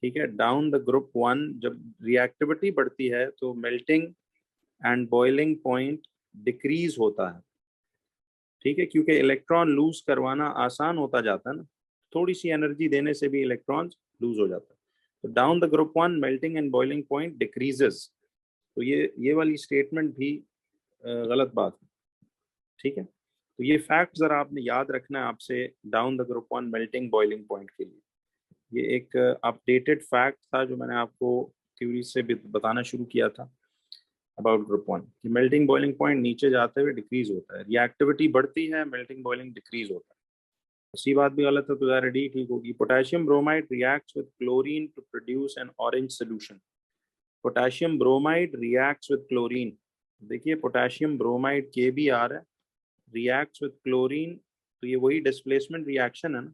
ठीक है, डाउन द ग्रुप 1 जब रिएक्टिविटी बढ़ती है तो melting and boiling point decrease होता है। ठीक है, क्योंकि इलेक्ट्रॉन लूज करवाना आसान होता जाता है ना, थोड़ी सी एनर्जी देने से भी इलेक्ट्रॉन्स लूज हो जाता है। तो down the group 1 melting and boiling point decreases, तो ये वाली स्टेटमेंट भी गलत बात है, ठीक है। तो ये फैक्ट जरा आपने याद रखना है आपसे down the group 1 melting boiling point के लिए। ये एक अपडेटेड फैक्ट था जो मैंने आपको थ्योरी से भी बताना शुरू किया था अबाउट ग्रुप 1 कि मेल्टिंग बॉइलिंग पॉइंट नीचे जाते हुए डिक्रीज होता है, रिएक्टिविटी बढ़ती है, मेल्टिंग बॉइलिंग डिक्रीज होता है। सी बात भी गलत है, तो ज़रा डी ठीक होगी। Potassium bromide reacts with chlorine to produce an orange solution. Potassium bromide reacts with chlorine, देखिए पोटेशियम ब्रोमाइड KBr है, रिएक्ट्स विद क्लोरीन, तो ये वही डिस्प्लेसमेंट रिएक्शन है ना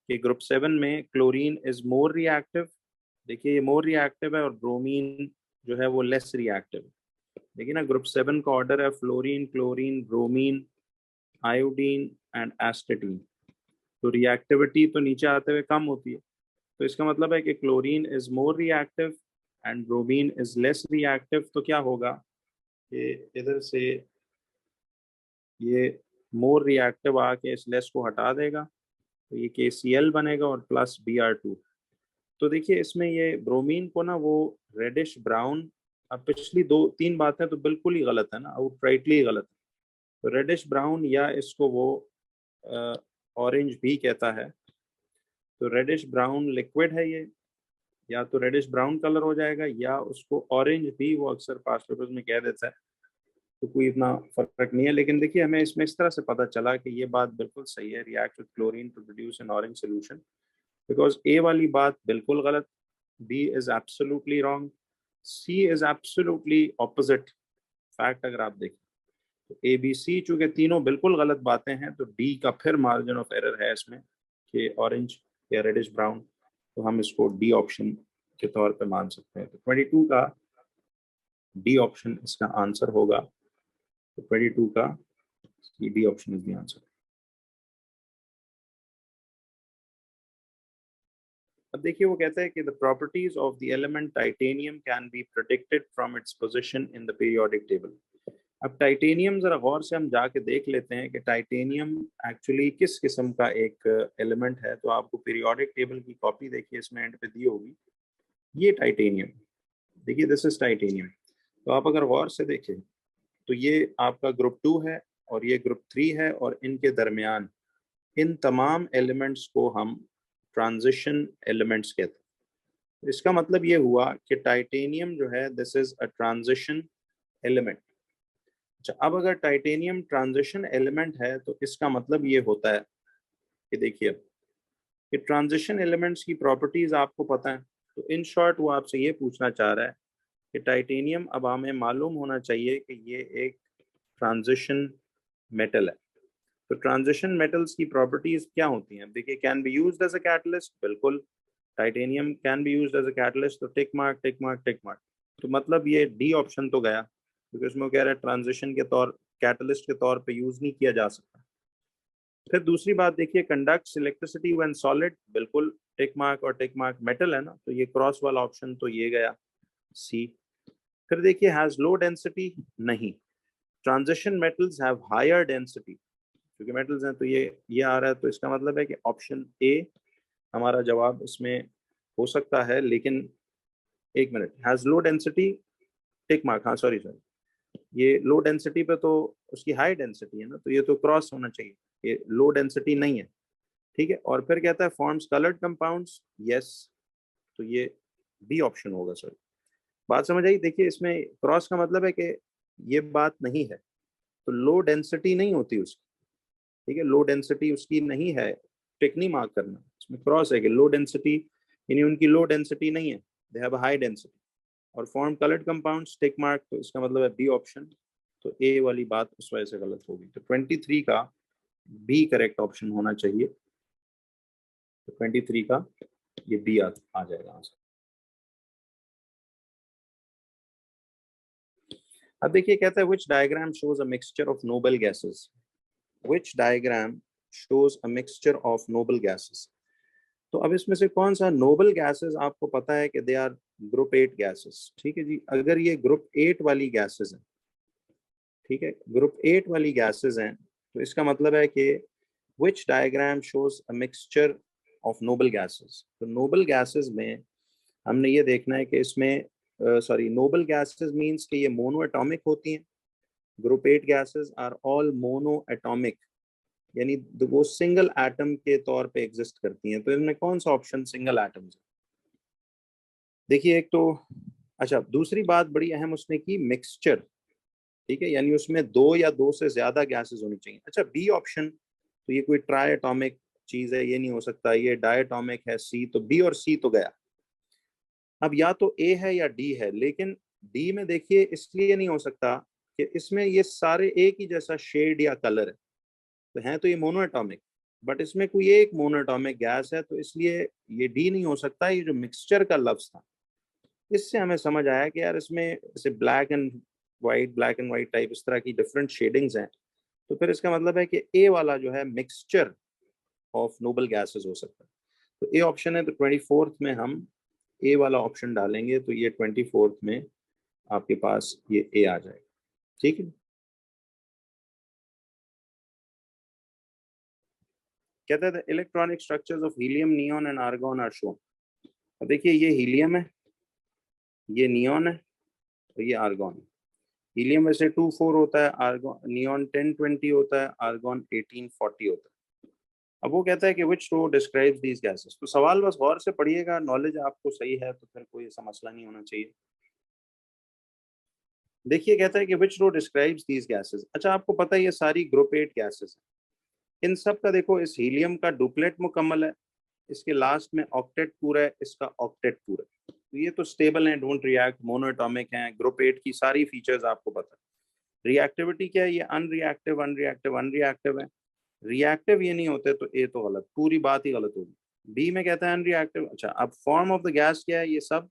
कि ग्रुप 7 में क्लोरीन इज मोर रिएक्टिव, देखिए ये मोर रिएक्टिव है और ब्रोमीन जो है वो लेस रिएक्टिव है। देखिए ना ग्रुप 7 का ऑर्डर है fluorine, chlorine, bromine, iodine and astatine, तो रिएक्टिविटी तो नीचे आते हुए कम होती है। तो इसका मतलब है कि chlorine is more reactive and bromine is less reactive, तो क्या होगा कि इधर से ये मोर रिएक्टिव आके इस लेस को हटा देगा, तो ये KCl बनेगा और प्लस Br2। तो देखिए इसमें ये ब्रोमीन को ना वो रेडिश ब्राउन, अब पिछली 2-3 बातें तो बिल्कुल ही गलत है ना, आउटराइटली गलत है। तो रेडिश ब्राउन या इसको वो ऑरेंज भी कहता है, तो रेडिश ब्राउन लिक्विड है ये, या तो रेडिश ब्राउन कलर हो जाएगा या उसको ऑरेंज भी वो अक्सर पास्ट पेपर्स में कह देता है, तो कोई इतना फर्क नहीं है। लेकिन देखिए हमें इसमें इस तरह से पता चला कि ये बात बिल्कुल सही है, react with chlorine to produce an orange solution, because A वाली बात बिल्कुल गलत, B is absolutely wrong, C is absolutely opposite fact. अगर आप देखें तो ABC चूंकि तीनों बिल्कुल गलत बातें हैं, तो डी का फिर मार्जिन ऑफ एरर है इसमें कि ऑरेंज या रेडिश ब्राउन, तो हम इसको डी ऑप्शन के तौर पे मान सकते हैं। तो 22 का डी ऑप्शन इसका आंसर होगा, तो 22 का D option is the answer. अब देखिए वो कहता है कि the properties of the element titanium can B predicted from its position in the periodic table. अब टाइटेनियम जरा गौर से हम जाके देख लेते हैं कि टाइटेनियम एक्चुअली किस किस्म का एक एलिमेंट है। तो आपको पीरियोडिक टेबल की कॉपी देखिए इसमें एंड पे दी होगी, ये टाइटेनियम, देखिए दिस इज टाइटेनियम। तो आप अगर गौर से देखें तो ये आपका ग्रुप 2 है और ये ग्रुप 3 है, और इनके दरमियान इन तमाम एलिमेंट्स को हम ट्रांजिशन एलिमेंट्स कहते हैं। इसका मतलब ये हुआ कि टाइटेनियम जो है this is a transition element. अच्छा, अब अगर टाइटेनियम ट्रांजिशन एलिमेंट है तो इसका मतलब ये होता है कि देखिए अब कि ट्रांजिशन एलिमेंट्स की प्रॉपर्टीज आपको पता है, तो इन शॉर्ट वो आपसे ये पूछना चाह रहा है कि टाइटेनियम, अब हमें मालूम होना चाहिए कि ये एक ट्रांजिशन मेटल है। तो ट्रांजिशन मेटल्स की प्रॉपर्टीज क्या होती हैं? देखिए can be used as a catalyst, बिल्कुल titanium can be used as a catalyst, तो tick mark tick mark tick mark. तो मतलब ये डी ऑप्शन तो गया, क्योंकि उसमें कह रहा है ट्रांजिशन के तौर, कैटलिस्ट के तौर पे यूज नहीं किया जा सकता। फिर दूसरी बात देखिए, कंडक्ट्स इलेक्ट्रिसिटी व्हेन सॉलिड, बिल्कुल टिक मार्क और टिक मार्क, मेटल है ना, तो ये क्रॉस वाला ऑप्शन तो ये गया सी। फिर देखिए हैज लो डेंसिटी, नहीं, transition metals have higher density, क्योंकि मेटल्स हैं तो ये आ रहा है, तो इसका मतलब है कि ऑप्शन ए हमारा जवाब इसमें हो सकता है। लेकिन एक minute, has low density tick mark, हाँ सॉरी, ये लो डेंसिटी पे तो उसकी हाई डेंसिटी है ना, तो ये तो क्रॉस होना चाहिए, ये लो डेंसिटी नहीं है, ठीक है। और फिर कहता है फॉर्म्स कलर्ड कंपाउंड्स, यस, तो ये बी ऑप्शन होगा सर। बात समझ आई? देखिए इसमें क्रॉस का मतलब है कि ये बात नहीं है, तो लो डेंसिटी नहीं होती उसकी, ठीक है, लो डेंसिटी उसकी नहीं है, टिक नहीं मार्क करना, इसमें क्रॉस है कि लो डेंसिटी, यानी उनकी लो डेंसिटी नहीं है, दे हैव हाई डेंसिटी। और फॉर्म कलर्ड कंपाउंड्स टिक मार्क, तो इसका मतलब है बी ऑप्शन, तो ए वाली बात उस वजह से गलत होगी। तो 23 का बी करेक्ट ऑप्शन होना चाहिए, तो 23 का ये बी आ जाएगा आंसर। अब देखिए कहता है which diagram shows a mixture of noble gases, which diagram shows a mixture of noble gases. तो अब इसमें से कौन सा नोबल गैसेस, आपको पता है कि दे आर ग्रुप 8 गैसेस, ठीक है जी। अगर ये ग्रुप 8 वाली गैसेस हैं, ठीक है, ग्रुप 8 वाली गैसेस हैं, तो इसका मतलब है कि which diagram shows a mixture of noble gases. तो नोबल गैसेस में हमने ये देखना है कि इसमें नोबल गैसेस मींस कि ये मोनो एटॉमिक होती हैं। Group 8 gases are all monoatomic, यानी वो सिंगल एटम के तौर पे एग्जिस्ट करती हैं। तो इनमें कौन सा ऑप्शन सिंगल एटम्स है? देखिए एक तो, अच्छा दूसरी बात बड़ी अहम उसने की, मिक्सचर, ठीक है, यानी उसमें दो या दो से ज्यादा गैसेस होनी चाहिए। अच्छा बी ऑप्शन, तो ये कोई ट्राई एटॉमिक चीज है, ये नहीं हो सकता, ये डायटोमिक है सी, तो बी और सी तो गया। अब या तो ए है या डी है, लेकिन डी में देखिए इसलिए नहीं हो सकता कि इसमें ये सारे एक ही जैसा शेड या कलर है, तो हैं तो ये मोनोएटॉमिक, बट इसमें कोई एक मोनोएटॉमिक गैस है, तो इसलिए ये डी नहीं हो सकता। ये जो मिक्सचर का लफ्ज था, इससे हमें समझ आया कि यार इसमें जैसे ब्लैक एंड वाइट टाइप इस तरह की डिफरेंट शेडिंग्स हैं, तो फिर इसका मतलब है कि ए वाला जो है मिक्सचर ऑफ नोबल गैसेस हो सकता है। तो ए ऑप्शन है, तो 24th में हम ए वाला ऑप्शन डालेंगे, तो ये 24th में आपके पास ये ए आ जाएगा। ठीक है, कहते हैं electronic structures of helium, neon and argon are shown. अब देखिए ये हीलियम है, ये नियॉन है, और ये आर्गॉन है। हीलियम वैसे 2,4 होता है, आर्गॉन नियॉन 10,20 होता है, आर्गॉन 18,40 होता है। अब वो कहता है कि which row describes these gases. तो सवाल बस गौर से पढ़िएगा, नॉलेज आपको सही है तो फिर कोई ऐसा मसला नहीं होना चाहिए। देखिए कहता है कि which row describes these gases. अच्छा आपको पता है ये सारी ग्रुप 8 गैसेस है। इन सब का देखो, इस हीलियम का डुप्लेट मुकम्मल है, इसके लास्ट में ऑक्टेट पूरा है, इसका ऑक्टेट पूरा है। तो ये तो स्टेबल है, डोंट रिएक्ट, मोनोएटॉमिक हैं, ग्रुप 8 की सारी फीचर्स आपको पता है। रिएक्टिविटी क्या है, ये अनरिएक्टिव अनरिएक्टिव अनरिएक्टिव है। रिएक्टिव ये नहीं होते तो ए तो गलत, पूरी बात ही गलत होगी। बी में कहता है अनरिएक्टिव। अच्छा अब फॉर्म ऑफ द गैस क्या है, ये सब।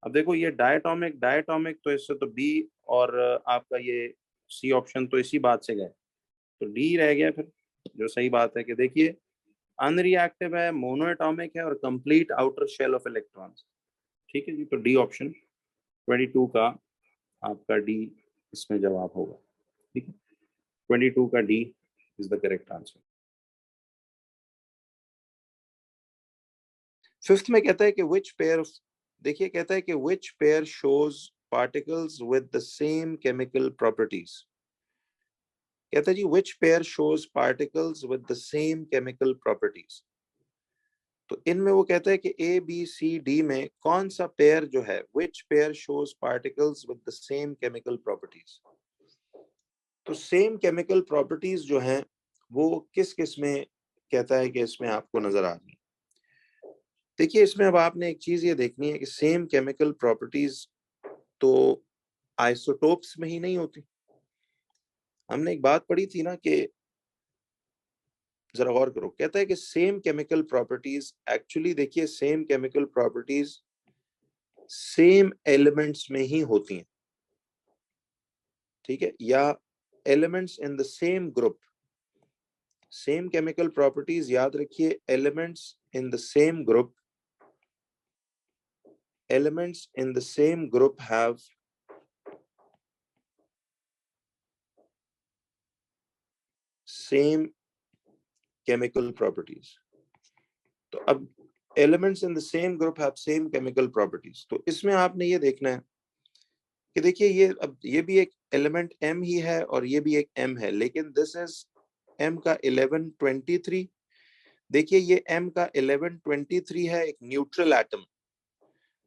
अब देखो ये डायटोमिक डायटोमिक, तो इससे तो बी और आपका ये सी ऑप्शन तो इसी बात से गए, तो डी रह गया फिर, जो सही बात है कि देखिए अनरिएक्टिव है, मोनोएटॉमिक है, और complete outer shell of electrons. ठीक है जी, तो डी ऑप्शन 22 का आपका डी इसमें जवाब होगा। ठीक है, 22 का D is the correct answer. Fifth में कहता है कि विच पेयर, देखिए कहता है कि which pair shows particles with the same chemical properties. कहता है जी which pair shows particles with the same chemical properties. तो इनमें वो कहता है कि ए बी सी डी में कौन सा पेयर जो है, विच pair shows particles with the same chemical properties. तो सेम केमिकल प्रॉपर्टीज जो हैं वो किस किस में कहता है कि इसमें आपको नजर आ रही है। देखिए इसमें अब आपने एक चीज ये देखनी है कि सेम केमिकल प्रॉपर्टीज तो आइसोटोप्स में ही नहीं होती। हमने एक बात पढ़ी थी ना कि, जरा गौर करो, कहता है कि सेम केमिकल प्रॉपर्टीज, एक्चुअली देखिए same chemical properties same elements में ही होती हैं, ठीक है, या elements in the same group. Same chemical properties याद रखिए, elements in the same group, elements in the same group have same chemical properties. तो अब elements in the same group have same chemical properties, तो इसमें आपने ये देखना है कि देखिए ये अब ये भी एक एलिमेंट m ही है और ये भी एक m है, लेकिन दिस इज m का 1123। देखिए ये m का 1123 है, एक न्यूट्रल एटम,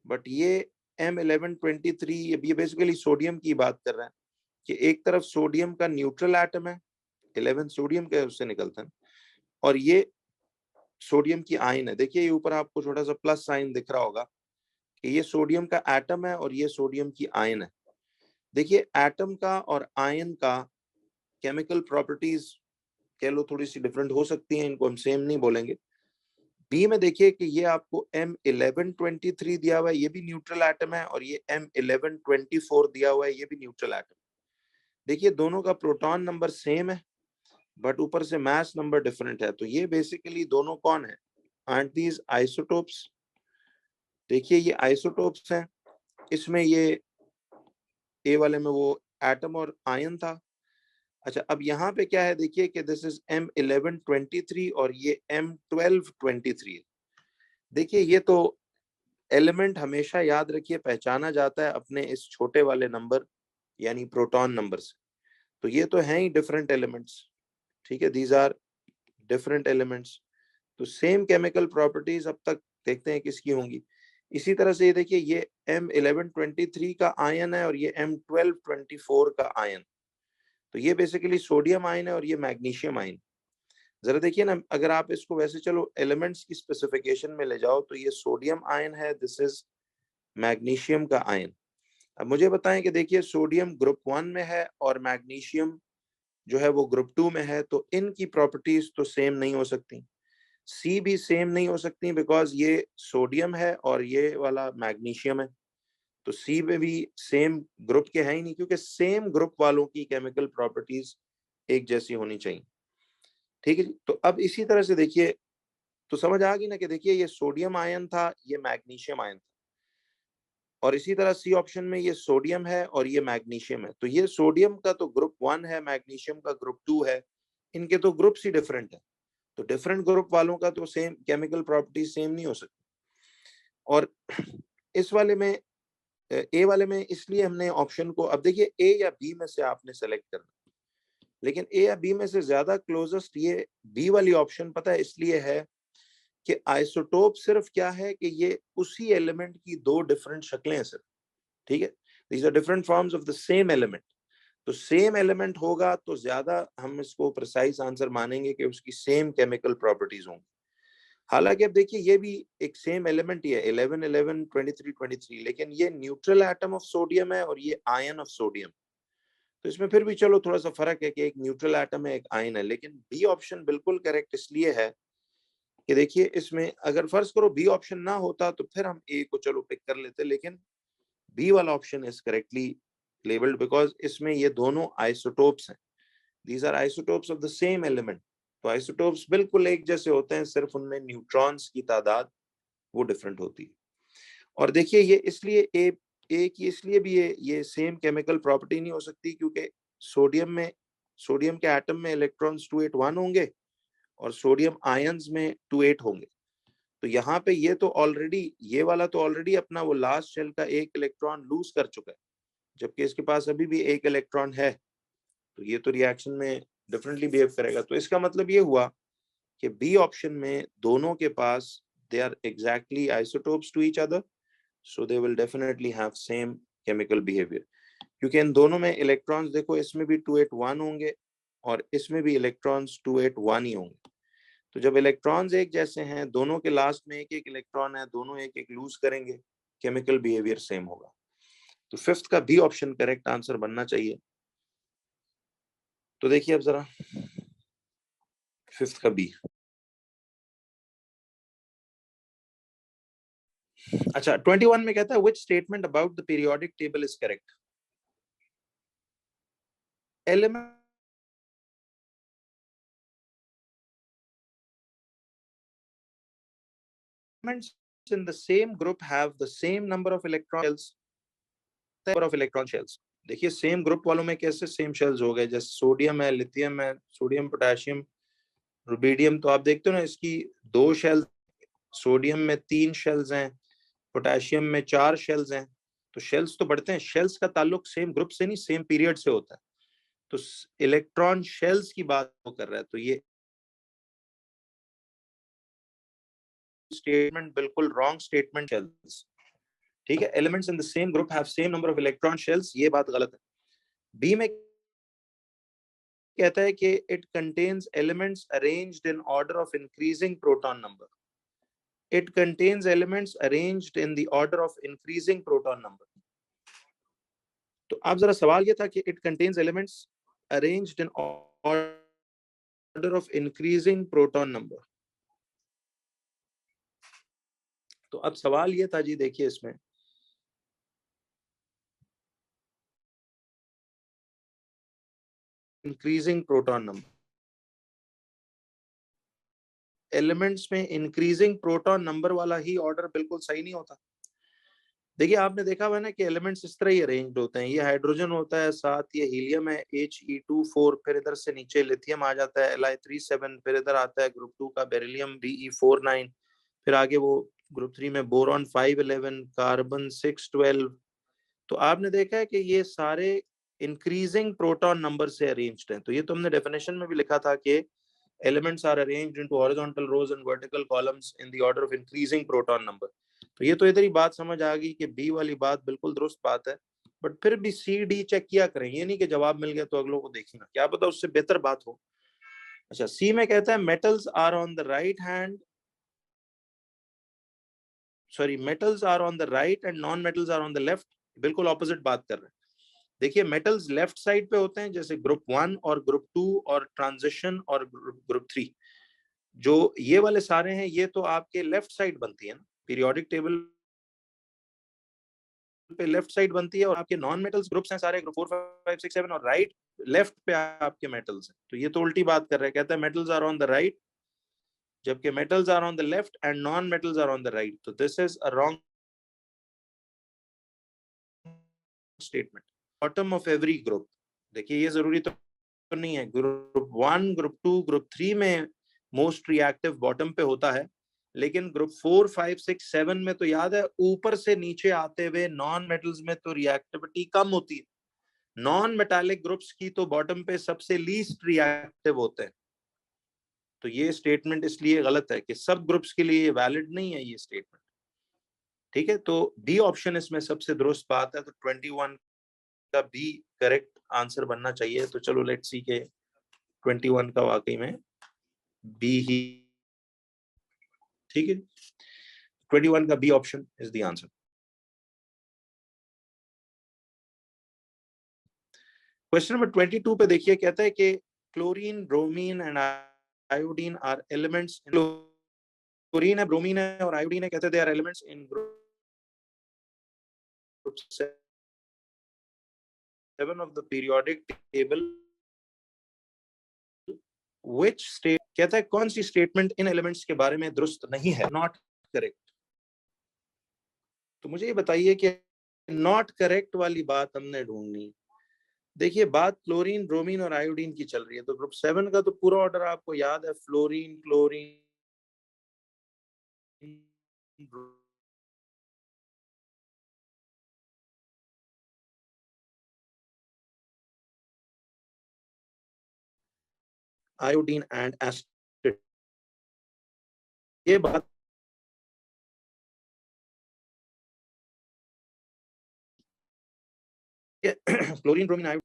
बट ये M1123 ये बेसिकली सोडियम की बात कर रहा है कि एक तरफ सोडियम का न्यूट्रल एटम है, 11 सोडियम के उससे निकलता है, और ये सोडियम की आयन है। देखिए ये ऊपर आपको छोटा सा प्लस साइन दिख रहा होगा कि ये सोडियम का एटम है और ये सोडियम की आयन है। देखिए एटम का और आयन का केमिकल प्रॉपर्टीज कह लो थोड़ी सी डिफरेंट हो सकती हैं, इनको हम सेम नहीं बोलेंगे। बी में देखिए कि ये आपको M1123 दिया हुआ है, ये भी न्यूट्रल एटम है, और ये M1124 दिया हुआ है, ये भी न्यूट्रल एटम। देखिए दोनों का प्रोटॉन नंबर सेम है, बट ऊपर से मास नंबर डिफरेंट है, तो ये बेसिकली दोनों कौन है, आर्ट दीज आइसोटोप्स। देखिए ये आइसोटोप्स हैं, इसमें ये ए वाले में वो एटम और आयन था, अच्छा, अब यहाँ पे क्या है, देखिए कि दिस इज M1123 और ये M1223 है। देखिए ये तो एलिमेंट हमेशा याद रखिए पहचाना जाता है अपने इस छोटे वाले नंबर यानी प्रोटॉन नंबर से। तो ये तो हैं ही डिफरेंट एलिमेंट्स, ठीक है, दीज आर डिफरेंट एलिमेंट्स। तो सेम केमिकल प्रॉपर्टीज अब तक देखते हैं किसकी होंगी। इसी तरह से ये देखिए ये M1123 का आयन है और ये M1224 का आयन। तो ये बेसिकली सोडियम आयन है और ये मैग्नीशियम आयन। जरा देखिए ना, अगर आप इसको वैसे चलो एलिमेंट्स की स्पेसिफिकेशन में ले जाओ तो ये सोडियम आयन है, दिस इज मैग्नीशियम का आयन। अब मुझे बताएं कि देखिए सोडियम ग्रुप 1 में है और मैग्नीशियम जो है वो ग्रुप 2 में है, तो इनकी प्रॉपर्टीज तो सेम नहीं हो सकती। सी भी सेम नहीं हो सकती बिकॉज ये सोडियम है और ये वाला मैग्नीशियम है। तो सी में भी सेम ग्रुप के हैं ही नहीं, क्योंकि सेम ग्रुप वालों की केमिकल प्रॉपर्टीज एक जैसी होनी चाहिए। ठीक है जी, तो अब इसी तरह से देखिए, तो समझ आ गई ना कि देखिए ये सोडियम आयन था, ये मैग्नीशियम आयन था, और इसी तरह सी ऑप्शन में ये सोडियम है और ये मैग्नीशियम है। तो ये सोडियम का तो ग्रुप 1 है, मैग्नीशियम का ग्रुप 2 है, इनके तो ग्रुप्स ही डिफरेंट है। तो डिफरेंट ग्रुप वालों का तो सेम केमिकल प्रॉपर्टी सेम नहीं हो सकती। और इस वाले में ए वाले में इसलिए हमने ऑप्शन को, अब देखिए ए या बी में से आपने सेलेक्ट करना, लेकिन ए या बी में से ज्यादा क्लोजेस्ट ये बी वाली ऑप्शन पता है इसलिए है कि आइसोटोप सिर्फ क्या है कि ये उसी एलिमेंट की दो डिफरेंट शक्लें हैं सिर्फ, ठीक है, these are different forms of the same element. तो सेम एलिमेंट होगा तो ज्यादा हम इसको प्रिसाइज आंसर मानेंगे कि उसकी सेम केमिकल प्रॉपर्टीज होंगी। हालांकि अब देखिए ये भी एक सेम एलिमेंट ही है 11 11 23 23, लेकिन ये न्यूट्रल एटम ऑफ सोडियम है और ये आयन ऑफ सोडियम। तो इसमें फिर भी चलो थोड़ा सा फर्क है कि एक न्यूट्रल एटम है एक आयन है, लेकिन बी ऑप्शन बिल्कुल करेक्ट इसलिए है कि देखिए इसमें अगर फर्ज करो बी ऑप्शन ना होता तो फिर हम ए को चलो पिक कर लेते, लेकिन बी वाला option is correctly labelled because इसमें ये दोनों आइसोटोप्स हैं, these are isotopes of the same element. तो आइसोटोप्स बिल्कुल एक जैसे होते हैं, सिर्फ उनमें न्यूट्रॉन्स की तादाद वो डिफरेंट होती है। और देखिए ये इसलिए ए की इसलिए भी ये सेम केमिकल प्रॉपर्टी नहीं हो सकती क्योंकि सोडियम के एटम में इलेक्ट्रॉन्स 281 होंगे और सोडियम आयंस में 28 होंगे। तो यहाँ पे ये तो ऑलरेडी, ये वाला तो ऑलरेडी अपना वो लास्ट शेल का एक इलेक्ट्रॉन लूज कर चुका है, जबकि इसके पास अभी भी एक इलेक्ट्रॉन है। तो ये तो रिएक्शन में डिफरेंटली बिहेव करेगा। तो इसका मतलब ये हुआ कि बी ऑप्शन में दोनों के पास they are exactly isotopes to each other, so they will definitely have same chemical behaviour. क्योंकि इन दोनों में इलेक्ट्रॉन्स देखो, इसमें भी 281 होंगे और इसमें भी इलेक्ट्रॉन्स 281 ही होंगे। तो जब इलेक्ट्रॉन्स एक जैसे हैं, दोनों के लास्ट में एक एक इलेक्ट्रॉन है, दोनों एक एक लूज करेंगे, केमिकल बिहेवियर सेम होगा। तो फिफ्थ का बी ऑप्शन करेक्ट आंसर बनना चाहिए। तो देखिए अब जरा फिफ्थ का बी। अच्छा 21 में कहता है which statement about the periodic table is correct. Elements in the same group have the same number of electron shells, number of electron shells। देखिए सेम ग्रुप वालों में कैसे सेम शेल्स हो गए, जैसे सोडियम है, लिथियम है, सोडियम पोटेशियम रुबिडियम। तो आप देखते हो ना इसकी दो शेल्स, सोडियम में 3 शेल्स हैं, पोटेशियम में 4 शेल्स हैं। तो शेल्स तो बढ़ते हैं, शेल्स का ताल्लुक सेम ग्रुप से नहीं सेम पीरियड से होता है। तो इलेक्ट्रॉन शेल्स की बात वो कर रहा है। तो ये स्टेटमेंट बिल्कुल रॉन्ग स्टेटमेंट, शेल्स, ठीक है, elements in the same group have same number of electron shells, ये बात गलत है। बी में कहता है कि it contains elements arranged in order of increasing proton number. It contains elements arranged in the order of increasing proton number. तो अब जरा सवाल ये था कि it contains elements arranged in order of increasing proton number. तो अब सवाल ये था जी, देखिए इसमें इंक्रीजिंग प्रोटॉन नंबर, एलिमेंट्स में इंक्रीजिंग प्रोटॉन नंबर वाला ही ऑर्डर बिल्कुल सही नहीं होता। देखिए आपने देखा हुआ है ना कि एलिमेंट्स इस तरह ही अरेंज्ड होते हैं, ये हाइड्रोजन होता है, साथ ये हीलियम है He24, फिर इधर से नीचे लिथियम आ जाता है Li37, फिर इधर आता है ग्रुप 2 का बेरिलियम Be49, फिर आगे वो ग्रुप 3 में बोरॉन 511, कार्बन 612। तो आपने देखा है कि ये सारे इंक्रीजिंग प्रोटॉन नंबर से अरेंज्ड हैं। तो ये तो हमने डेफिनेशन में भी लिखा था कि elements are arranged into horizontal rows and vertical columns in the order of increasing proton number। तो ये तो इधर ही बात समझ आ गई कि बी वाली बात बिल्कुल दुरुस्त बात है, बट फिर भी सी डी चेक किया करें, ये नहीं कि जवाब मिल गया तो अगलों को देखी ना, क्या पता उससे बेहतर बात हो। अच्छा, सी में कहता है metals are on the right hand, sorry metals are on the right and non metals are on the left, बिल्कुल ऑपोजिट बात कर रहे हैं। देखिए मेटल्स लेफ्ट साइड पे होते हैं जैसे ग्रुप 1 और ग्रुप 2 और ट्रांजिशन और ग्रुप 3, जो ये वाले सारे हैं ये तो आपके लेफ्ट साइड बनती है ना, पीरियोडिक टेबल पे लेफ्ट साइड बनती है, और आपके नॉन मेटल्स ग्रुप्स हैं सारे ग्रुप 4 5 6 7, और राइट लेफ्ट पे आपके मेटल्स हैं। तो ये तो उल्टी बात कर रहे हैं, कहता है metals are on the right जबकि metals are on the left and non metals are on the right. तो this is a wrong statement. Bottom of every group, देखिए ये जरूरी तो नहीं है, ग्रुप 1 ग्रुप 2 ग्रुप 3 में मोस्ट रिएक्टिव बॉटम पे होता है, लेकिन ग्रुप 4 5 6 7 में तो याद है ऊपर से नीचे आते हुए नॉन मेटल्स में तो रिएक्टिविटी कम होती है, नॉन मेटालिक ग्रुप्स की तो बॉटम पे सबसे लीस्ट रिएक्टिव होते हैं। तो ये स्टेटमेंट इसलिए गलत है कि सब ग्रुप्स के लिए वैलिड नहीं है ये स्टेटमेंट। ठीक है, तो डी ऑप्शन इसमें सबसे दुरुस्त बात है, तो 21 का बी करेक्ट आंसर बनना चाहिए। तो चलो लेट्स सी के 21 का वाकई में बी ही, ठीक है, 21 का B option is the answer. Question number 22 पे देखिए, कहता है कि chlorine bromine and iodine are elements, chlorine है ब्रोमीन है और आयोडीन है, कहते हैं they are elements in group 7 of the periodic table, which state, कहता है कौन सी स्टेटमेंट इन एलिमेंट्स के बारे में दुरुस्त नहीं है, नॉट करेक्ट। तो मुझे ये बताइए कि नॉट करेक्ट वाली बात हमने ढूंढनी। देखिए बात क्लोरीन ब्रोमीन और आयोडीन की चल रही है, तो ग्रुप 7 का तो पूरा ऑर्डर आपको याद है, fluorine chlorine iodine and acid, ये बात क्लोरीन ब्रोमीन आयोडीन,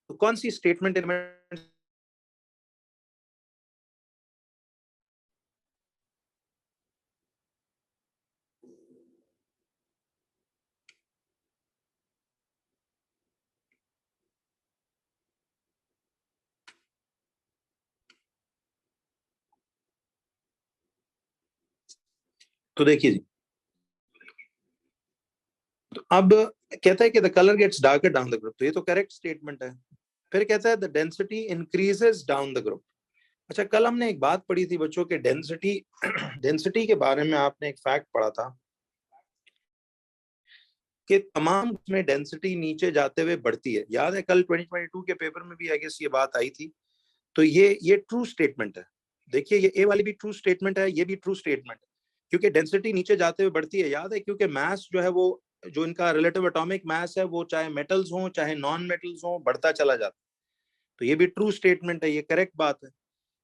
तो कौन सी स्टेटमेंट इनमें, तो देखिए जी, तो अब कहता है कि the colour gets darker down the group, तो ये तो करेक्ट स्टेटमेंट है। फिर कहता है the density increases down the group. अच्छा, कल हमने एक बात पढ़ी थी बच्चों के डेंसिटी डेंसिटी के बारे में आपने एक फैक्ट पढ़ा था कि तमाम में डेंसिटी नीचे जाते हुए बढ़ती है, याद है कल 2022 के पेपर में भी आई गेस ये बात आई थी। तो ये ट्रू स्टेटमेंट है। देखिए ये ए वाली भी ट्रू स्टेटमेंट है, ये भी ट्रू स्टेटमेंट है, क्योंकि डेंसिटी नीचे जाते हुए बढ़ती है, याद है, क्योंकि मास जो है वो, जो इनका रिलेटिव एटॉमिक मास है वो चाहे मेटल्स हो चाहे नॉन मेटल्स हो बढ़ता चला जाता है। तो ये भी ट्रू स्टेटमेंट है, ये करेक्ट बात है।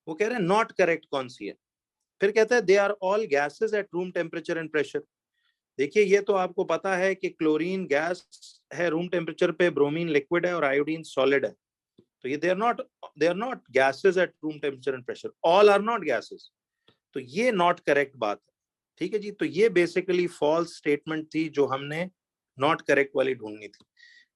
वो कह रहे हैं नॉट करेक्ट कौन सी है। फिर कहता है they are all gases at room temperature and pressure. देखिए ये तो आपको पता है कि क्लोरीन गैस है रूम टेम्परेचर पे, ब्रोमीन लिक्विड है और आयोडीन सॉलिड है। तो ये they are not gases at room temperature and pressure, all are not gases. तो ये नॉट करेक्ट बात है। ठीक है जी, तो ये बेसिकली फॉल्स स्टेटमेंट थी जो हमने नॉट करेक्ट वाली ढूंढनी थी।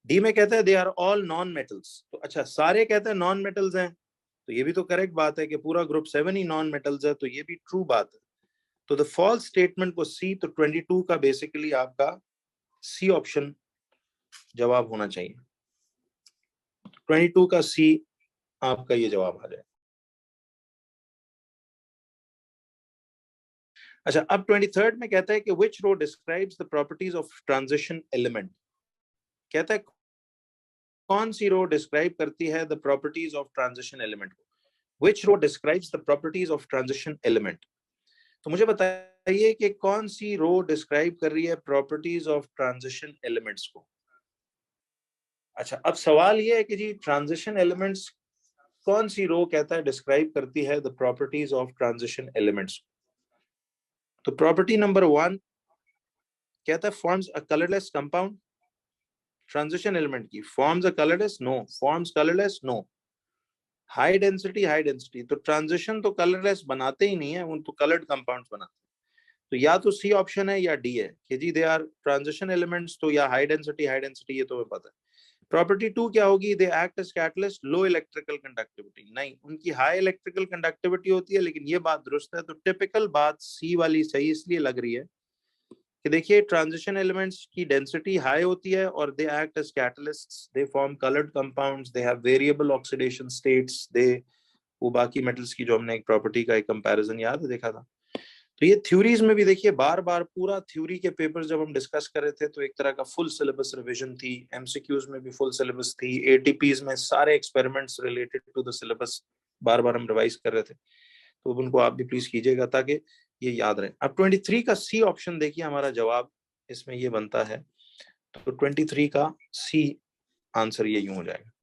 डी में कहता है they are all non metals, तो अच्छा सारे कहते हैं नॉन मेटल्स हैं, तो ये भी तो करेक्ट बात है कि पूरा ग्रुप 7 ही नॉन मेटल्स है, तो ये भी ट्रू बात है। तो द फॉल्स स्टेटमेंट को सी, तो 22 का बेसिकली आपका सी ऑप्शन जवाब होना चाहिए। 22 का सी आपका ये जवाब आ जाए। अच्छा, अब 23rd में कहता है कि which row describes the properties of transition element. कहता है कौन सी रो डिस्क्राइब करती है the properties of transition element को. Which row describes the properties of transition element? तो मुझे बताइए कि कौन सी रो डिस्क्राइब कर रही है प्रॉपर्टीज ऑफ ट्रांजिशन एलिमेंट्स को. अच्छा, अब सवाल ये है कि जी ट्रांजिशन एलिमेंट्स कौन सी रो कहता है डिस्क्राइब करती है the properties of transition elements. तो प्रॉपर्टी नंबर 1 कहता है forms a colourless compound. Transition element की forms a colourless, no. Forms colourless, no. High density, तो ट्रांजिशन तो कलरलेस बनाते ही नहीं है, उन तो कलर्ड कंपाउंड्स बनाते हैं. तो या तो सी ऑप्शन है या डी है कि जी दे आर ट्रांजिशन एलिमेंट्स, तो या हाई डेंसिटी ये तो हमें पता है. प्रॉपर्टी 2 क्या होगी, they act as catalyst, low electrical conductivity. नहीं, उनकी हाई इलेक्ट्रिकल कंडक्टिविटी होती है, लेकिन ये बात दुरुस्त है. तो टिपिकल बात सी वाली सही इसलिए लग रही है कि देखिए ट्रांजिशन एलिमेंट्स की डेंसिटी हाई होती है और they act as catalysts, they form coloured compounds, they have variable oxidation states, they वो बाकी मेटल्स की जो हमने एक प्रॉपर्टी का एक कंपैरिजन याद है देखा था. तो ये थ्योरीज में भी देखिए बार बार पूरा थ्योरी के पेपर्स जब हम डिस्कस कर रहे थे तो एक तरह का फुल सिलेबस रिवीजन थी. एमसीक्यूज में भी फुल सिलेबस थी. एटीपीज में सारे experiments related to the syllabus बार बार हम रिवाइज कर रहे थे. तो उनको आप भी प्लीज कीजिएगा ताकि ये याद रहे. अब 23 का सी ऑप्शन देखिए, हमारा जवाब इसमें ये बनता है. तो 23 का सी आंसर ये यूं हो जाएगा.